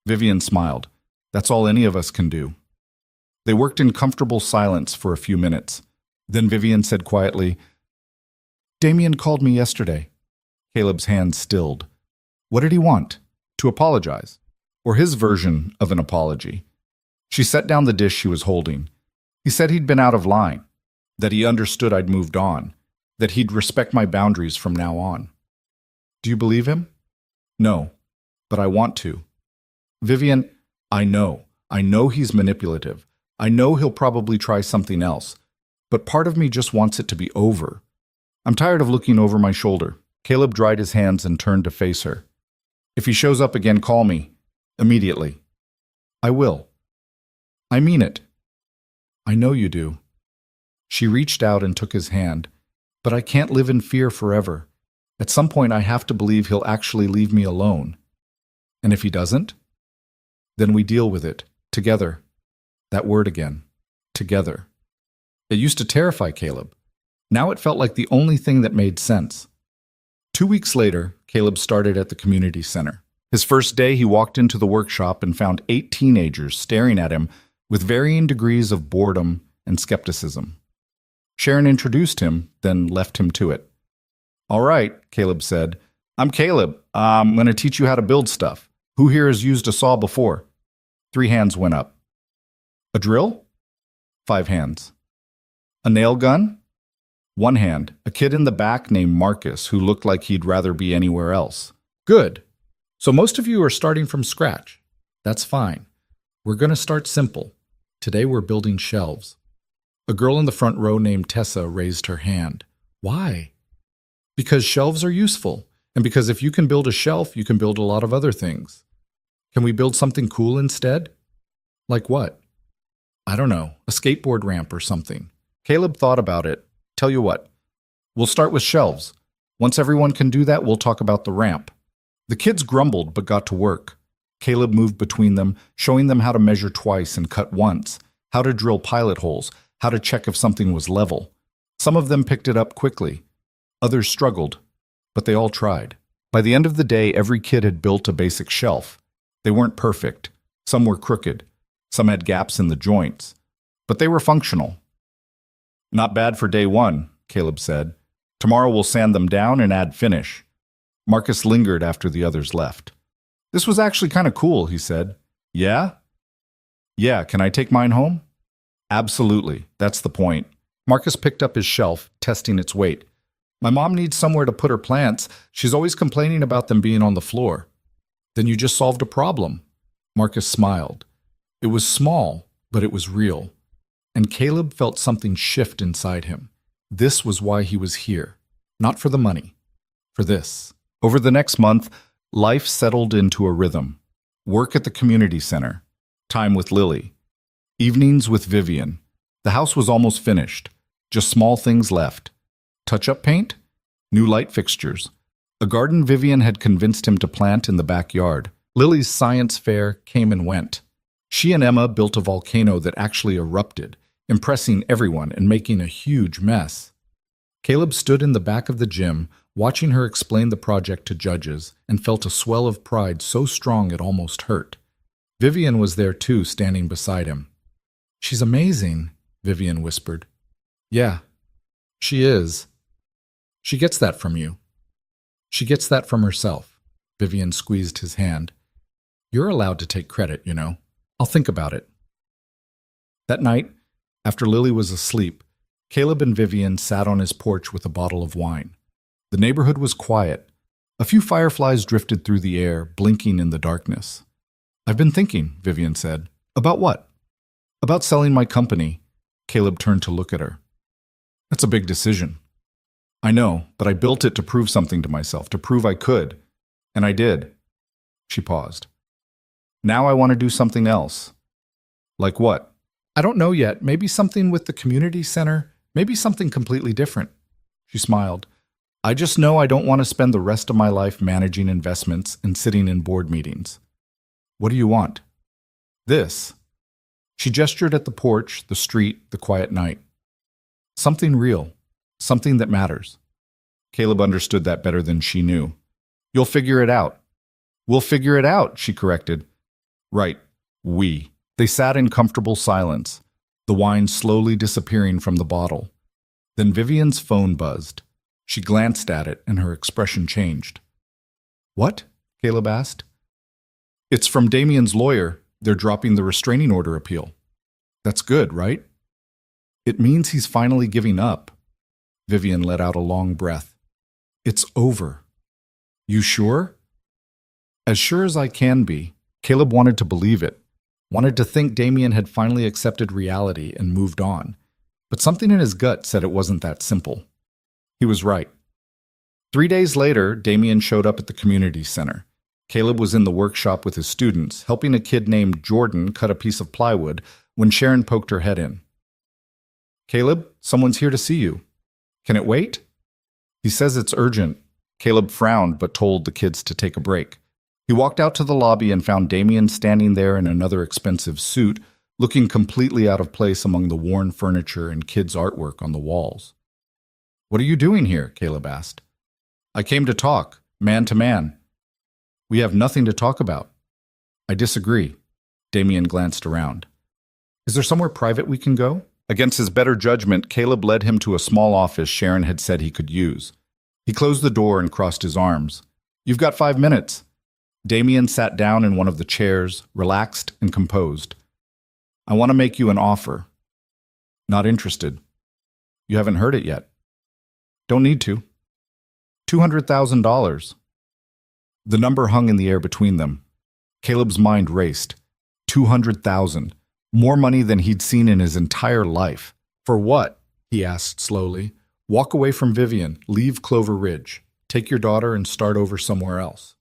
Vivian smiled. "That's all any of us can do." They worked in comfortable silence for a few minutes. Then Vivian said quietly, "Damien called me yesterday." Caleb's hand stilled. What did he want? To apologize. Or his version of an apology. She set down the dish she was holding. He said he'd been out of line. That he understood I'd moved on. That he'd respect my boundaries from now on. "Do you believe him?" "No, but I want to." "Vivian, I know. I know he's manipulative. I know he'll probably try something else. But part of me just wants it to be over. I'm tired of looking over my shoulder." Caleb dried his hands and turned to face her. "If he shows up again, call me. Immediately." "I will." "I mean it." "I know you do." She reached out and took his hand. "But I can't live in fear forever. At some point I have to believe he'll actually leave me alone. And if he doesn't? Then we deal with it. Together." That word again. Together. It used to terrify Caleb. Now it felt like the only thing that made sense. 2 weeks later, Caleb started at the community center. His first day, he walked into the workshop and found 8 teenagers staring at him with varying degrees of boredom and skepticism. Sharon introduced him, then left him to it. "All right," Caleb said. "I'm Caleb. I'm going to teach you how to build stuff. Who here has used a saw before?" 3 hands went up. "A drill?" 5 hands. "A nail gun?" 1 hand, a kid in the back named Marcus who looked like he'd rather be anywhere else. "Good. So most of you are starting from scratch. That's fine. We're going to start simple. Today we're building shelves." A girl in the front row named Tessa raised her hand. "Why?" "Because shelves are useful, and because if you can build a shelf, you can build a lot of other things." "Can we build something cool instead?" "Like what?" "I don't know, a skateboard ramp or something." Caleb thought about it. "Tell you what, we'll start with shelves. Once everyone can do that, we'll talk about the ramp." The kids grumbled but got to work. Caleb moved between them, showing them how to measure twice and cut once, how to drill pilot holes, how to check if something was level. Some of them picked it up quickly. Others struggled, but they all tried. By the end of the day, every kid had built a basic shelf. They weren't perfect. Some were crooked. Some had gaps in the joints. But they were functional. "Not bad for day 1, Caleb said. "Tomorrow we'll sand them down and add finish." Marcus lingered after the others left. "This was actually kind of cool," he said. "Yeah?" "Yeah, can I take mine home?" "Absolutely, that's the point." Marcus picked up his shelf, testing its weight. "My mom needs somewhere to put her plants. She's always complaining about them being on the floor." "Then you just solved a problem." Marcus smiled. It was small, but it was real. And Caleb felt something shift inside him. This was why he was here. Not for the money. For this. Over the next month, life settled into a rhythm. Work at the community center. Time with Lily. Evenings with Vivian. The house was almost finished. Just small things left. Touch-up paint? New light fixtures. A garden Vivian had convinced him to plant in the backyard. Lily's science fair came and went. She and Emma built a volcano that actually erupted, impressing everyone and making a huge mess. Caleb stood in the back of the gym, watching her explain the project to judges, and felt a swell of pride so strong it almost hurt. Vivian was there too, standing beside him. "She's amazing," Vivian whispered. "Yeah, she is. She gets that from you. She gets that from herself." Vivian squeezed his hand. "You're allowed to take credit, you know. I'll think about it." That night, after Lily was asleep, Caleb and Vivian sat on his porch with a bottle of wine. The neighborhood was quiet. A few fireflies drifted through the air, blinking in the darkness. "I've been thinking," Vivian said. "About what?" "About selling my company." Caleb turned to look at her. "That's a big decision." "I know, but I built it to prove something to myself, to prove I could. And I did." She paused. "Now I want to do something else." "Like what?" "I don't know yet. Maybe something with the community center. Maybe something completely different." She smiled. "I just know I don't want to spend the rest of my life managing investments and sitting in board meetings." "What do you want?" "This." She gestured at the porch, the street, the quiet night. "Something real. Something that matters." Caleb understood that better than she knew. "You'll figure it out." "We'll figure it out," she corrected. "Right. We." They sat in comfortable silence, the wine slowly disappearing from the bottle. Then Vivian's phone buzzed. She glanced at it, and her expression changed. "What?" Caleb asked. "It's from Damien's lawyer. They're dropping the restraining order appeal." "That's good, right?" "It means he's finally giving up." Vivian let out a long breath. "It's over." "You sure?" "As sure as I can be." Caleb wanted to believe it, wanted to think Damien had finally accepted reality and moved on. But something in his gut said it wasn't that simple. He was right. 3 days later, Damien showed up at the community center. Caleb was in the workshop with his students, helping a kid named Jordan cut a piece of plywood when Sharon poked her head in. "Caleb, someone's here to see you." "Can it wait?" "He says it's urgent." Caleb frowned but told the kids to take a break. He walked out to the lobby and found Damien standing there in another expensive suit, looking completely out of place among the worn furniture and kids' artwork on the walls. "What are you doing here?" Caleb asked. "I came to talk, man to man." "We have nothing to talk about." "I disagree." Damien glanced around. "Is there somewhere private we can go?" Against his better judgment, Caleb led him to a small office Sharon had said he could use. He closed the door and crossed his arms. "You've got 5 minutes." Damien sat down in one of the chairs, relaxed and composed. "I want to make you an offer." "Not interested." "You haven't heard it yet." "Don't need to." $200,000. The number hung in the air between them. Caleb's mind raced. 200,000. More money than he'd seen in his entire life. "For what?" he asked slowly. "Walk away from Vivian, leave Clover Ridge, take your daughter and start over somewhere else."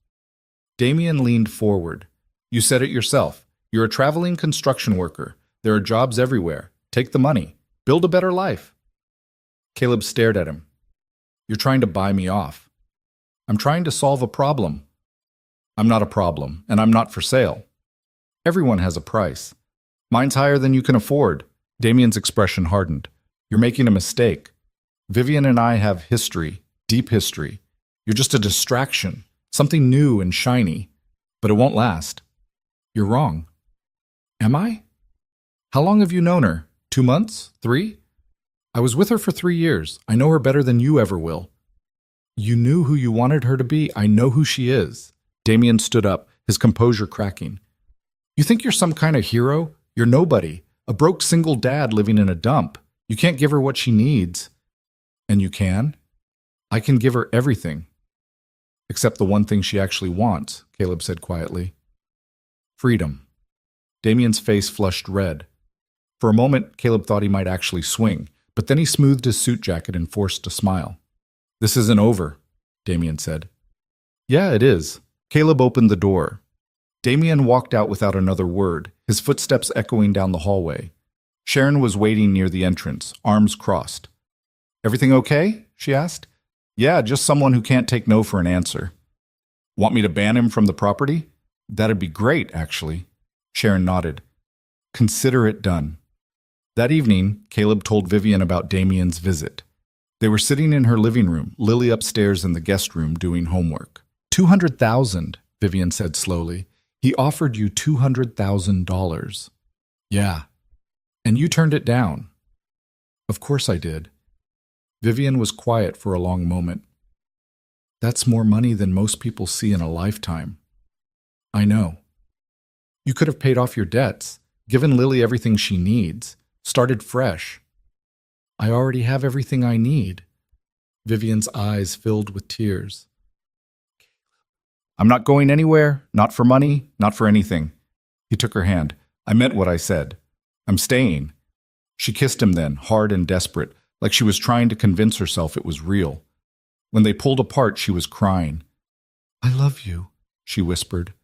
Damien leaned forward. "You said it yourself. You're a traveling construction worker. There are jobs everywhere. Take the money. Build a better life." Caleb stared at him. "You're trying to buy me off." "I'm trying to solve a problem." "I'm not a problem, and I'm not for sale." "Everyone has a price." "Mine's higher than you can afford." Damien's expression hardened. "You're making a mistake. Vivian and I have history, deep history. You're just a distraction, something new and shiny, but it won't last." "You're wrong." "Am I?" "How long have you known her? 2 months? 3? I was with her for 3 years. I know her better than you ever will." "You knew who you wanted her to be. I know who she is." Damien stood up, his composure cracking. "You think you're some kind of hero? You're nobody, a broke single dad living in a dump. You can't give her what she needs." "And you can?" "I can give her everything." "Except the one thing she actually wants," Caleb said quietly. "Freedom." Damien's face flushed red. For a moment, Caleb thought he might actually swing, but then he smoothed his suit jacket and forced a smile. "This isn't over," Damien said. "Yeah, it is." Caleb opened the door. Damien walked out without another word, his footsteps echoing down the hallway. Sharon was waiting near the entrance, arms crossed. Everything okay? She asked. Yeah, just someone who can't take no for an answer. Want me to ban him from the property? That'd be great, actually. Sharon nodded. Consider it done. That evening, Caleb told Vivian about Damien's visit. They were sitting in her living room, Lily upstairs in the guest room doing homework. 200,000, Vivian said slowly. He offered you $200,000. Yeah. And you turned it down. Of course I did. Vivian was quiet for a long moment. That's more money than most people see in a lifetime. I know. You could have paid off your debts, given Lily everything she needs, started fresh. I already have everything I need. Vivian's eyes filled with tears. I'm not going anywhere, not for money, not for anything. He took her hand. I meant what I said. I'm staying. She kissed him then, hard and desperate, like she was trying to convince herself it was real. When they pulled apart, she was crying. I love you, she whispered.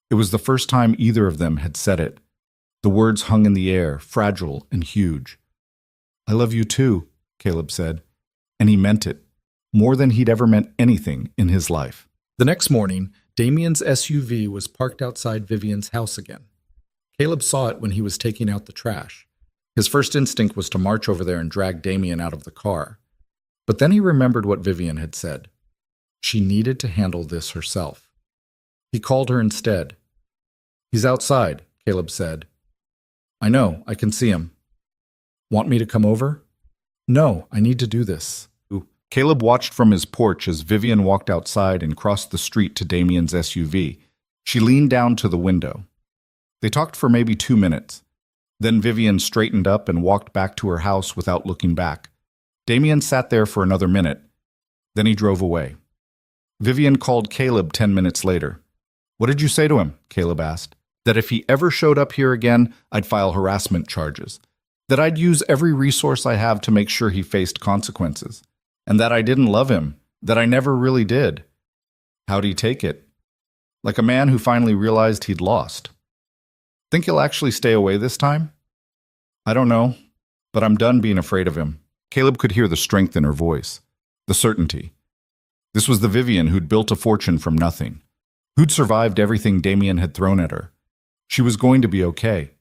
It was the first time either of them had said it. The words hung in the air, fragile and huge. I love you too, Caleb said. And he meant it, more than he'd ever meant anything in his life. The next morning, Damien's SUV was parked outside Vivian's house again. Caleb saw it when he was taking out the trash. His first instinct was to march over there and drag Damien out of the car. But then he remembered what Vivian had said. She needed to handle this herself. He called her instead. He's outside, Caleb said. I know, I can see him. Want me to come over? No, I need to do this. Caleb watched from his porch as Vivian walked outside and crossed the street to Damien's SUV. She leaned down to the window. They talked for maybe 2 minutes. Then Vivian straightened up and walked back to her house without looking back. Damien sat there for another minute. Then he drove away. Vivian called Caleb 10 minutes later. What did you say to him? Caleb asked. That if he ever showed up here again, I'd file harassment charges. That I'd use every resource I have to make sure he faced consequences. And that I didn't love him, that I never really did. How'd he take it? Like a man who finally realized he'd lost. Think he'll actually stay away this time? I don't know, but I'm done being afraid of him. Caleb could hear the strength in her voice, the certainty. This was the Vivian who'd built a fortune from nothing, who'd survived everything Damien had thrown at her. She was going to be okay.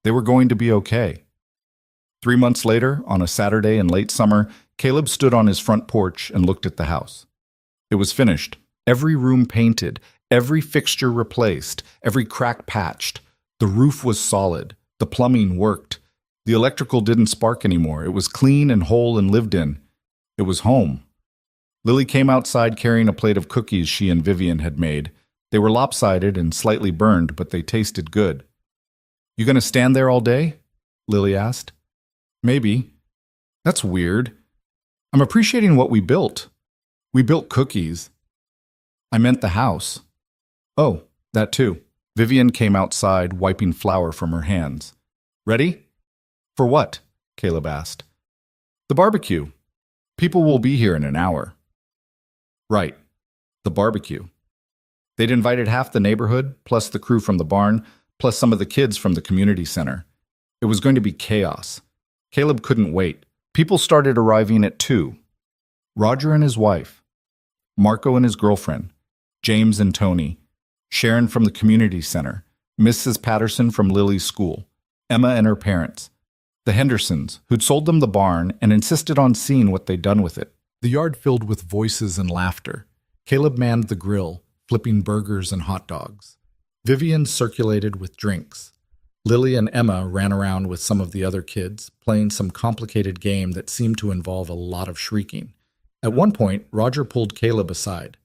They were going to be okay. 3 months later, on a Saturday in late summer, Caleb stood on his front porch and looked at the house. It was finished, every room painted, every fixture replaced, every crack patched. The roof was solid, the plumbing worked. The electrical didn't spark anymore. It was clean and whole and lived in. It was home. Lily came outside carrying a plate of cookies she and Vivian had made. They were lopsided and slightly burned, but they tasted good. You gonna stand there all day? Lily asked. Maybe. That's weird. I'm appreciating what we built. We built cookies. I meant the house. Oh, that too. Vivian came outside, wiping flour from her hands. Ready? For what? Caleb asked. The barbecue. People will be here in an hour. Right. The barbecue. They'd invited half the neighborhood, plus the crew from the barn, plus some of the kids from the community center. It was going to be chaos. Caleb couldn't wait. People started arriving at 2. Roger and his wife, Marco and his girlfriend, James and Tony, Sharon from the community center, Mrs. Patterson from Lily's school, Emma and her parents, the Hendersons, who'd sold them the barn and insisted on seeing what they'd done with it. The yard filled with voices and laughter. Caleb manned the grill, flipping burgers and hot dogs. Vivian circulated with drinks. Lily and Emma ran around with some of the other kids, playing some complicated game that seemed to involve a lot of shrieking. At one point, Roger pulled Caleb aside.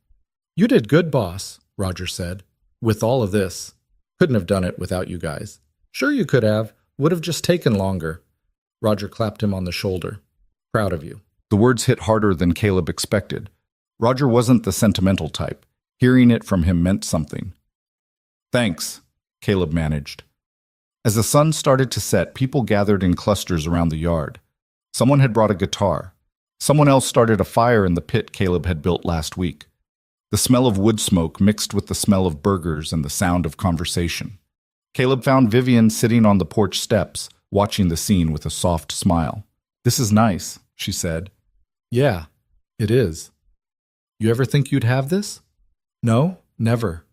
You did good, boss, Roger said. With all of this. Couldn't have done it without you guys. Sure you could have. Would have just taken longer. Roger clapped him on the shoulder. Proud of you. The words hit harder than Caleb expected. Roger wasn't the sentimental type. Hearing it from him meant something. Thanks, Caleb managed. As the sun started to set, people gathered in clusters around the yard. Someone had brought a guitar. Someone else started a fire in the pit Caleb had built last week. The smell of wood smoke mixed with the smell of burgers and the sound of conversation. Caleb found Vivian sitting on the porch steps, watching the scene with a soft smile. This is nice, she said. Yeah, it is. You ever think you'd have this? No, never.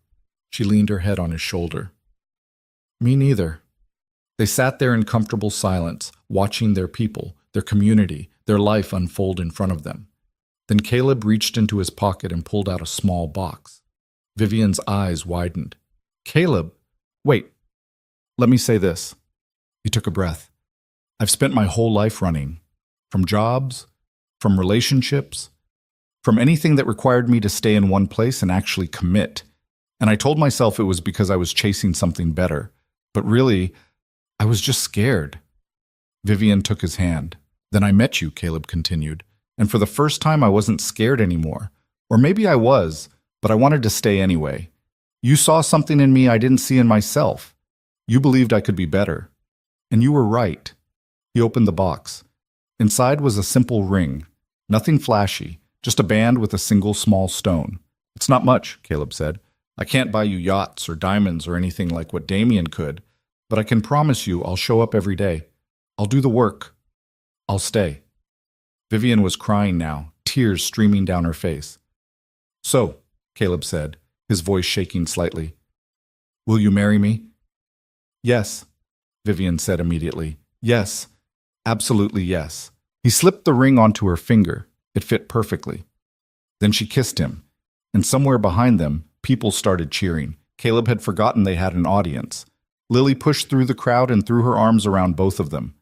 She leaned her head on his shoulder. Me neither. They sat there in comfortable silence, watching their people, their community, their life unfold in front of them. Then Caleb reached into his pocket and pulled out a small box. Vivian's eyes widened. Caleb, wait, let me say this. He took a breath. I've spent my whole life running, from jobs, from relationships, from anything that required me to stay in one place and actually commit. And I told myself it was because I was chasing something better. But really, I was just scared. Vivian took his hand. Then I met you, Caleb continued. And for the first time, I wasn't scared anymore. Or maybe I was, but I wanted to stay anyway. You saw something in me I didn't see in myself. You believed I could be better. And you were right. He opened the box. Inside was a simple ring. Nothing flashy, just a band with a single small stone. It's not much, Caleb said. I can't buy you yachts or diamonds or anything like what Damien could, but I can promise you I'll show up every day. I'll do the work. I'll stay. Vivian was crying now, tears streaming down her face. So, Caleb said, his voice shaking slightly, will you marry me? Yes, Vivian said immediately. Yes, absolutely yes. He slipped the ring onto her finger. It fit perfectly. Then she kissed him, and somewhere behind them, people started cheering. Caleb had forgotten they had an audience. Lily pushed through the crowd and threw her arms around both of them.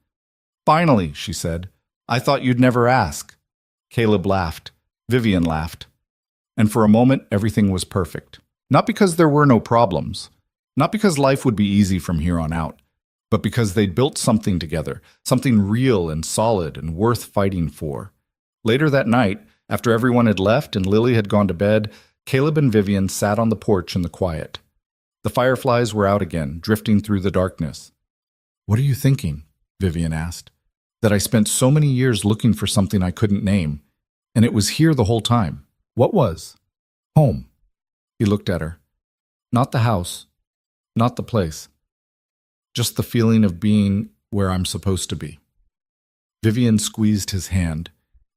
Finally, she said, I thought you'd never ask. Caleb laughed. Vivian laughed. And for a moment, everything was perfect. Not because there were no problems. Not because life would be easy from here on out. But because they'd built something together, something real and solid and worth fighting for. Later that night, after everyone had left and Lily had gone to bed, Caleb and Vivian sat on the porch in the quiet. The fireflies were out again, drifting through the darkness. What are you thinking? Vivian asked. That I spent so many years looking for something I couldn't name, and it was here the whole time. What was? Home. He looked at her. Not the house, not the place. Just the feeling of being where I'm supposed to be. Vivian squeezed his hand.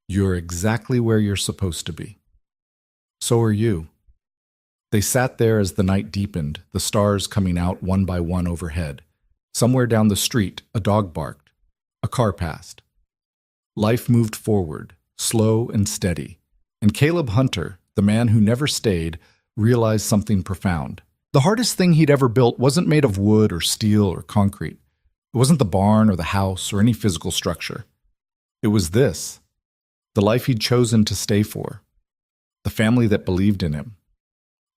You're exactly where you're supposed to be. So are you. They sat there as the night deepened, the stars coming out one by one overhead. Somewhere down the street, a dog barked. A car passed. Life moved forward, slow and steady. And Caleb Hunter, the man who never stayed, realized something profound. The hardest thing he'd ever built wasn't made of wood or steel or concrete. It wasn't the barn or the house or any physical structure. It was this, the life he'd chosen to stay for, the family that believed in him,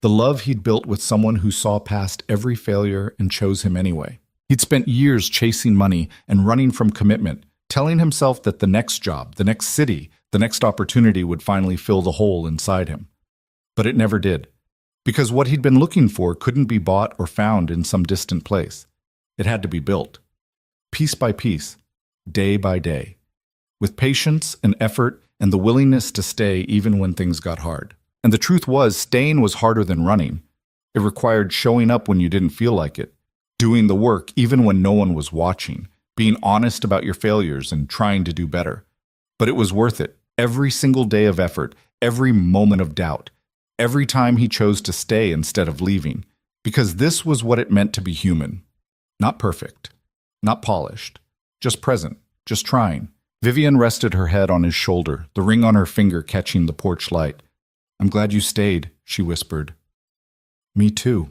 the love he'd built with someone who saw past every failure and chose him anyway. He'd spent years chasing money and running from commitment, telling himself that the next job, the next city, the next opportunity would finally fill the hole inside him. But it never did. Because what he'd been looking for couldn't be bought or found in some distant place. It had to be built. Piece by piece, day by day. With patience and effort and the willingness to stay even when things got hard. And the truth was, staying was harder than running. It required showing up when you didn't feel like it, doing the work even when no one was watching, being honest about your failures and trying to do better. But it was worth it. Every single day of effort, every moment of doubt. Every time he chose to stay instead of leaving, because this was what it meant to be human. Not perfect, not polished, just present, just trying. Vivian rested her head on his shoulder, the ring on her finger catching the porch light. I'm glad you stayed, she whispered. Me too.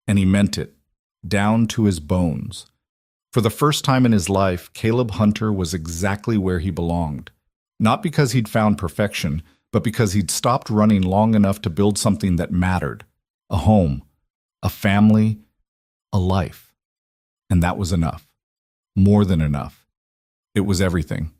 And he meant it, down to his bones. For the first time in his life, Caleb Hunter was exactly where he belonged. Not because he'd found perfection, but because he'd stopped running long enough to build something that mattered. A home, a family, a life. And that was enough. More than enough. It was everything.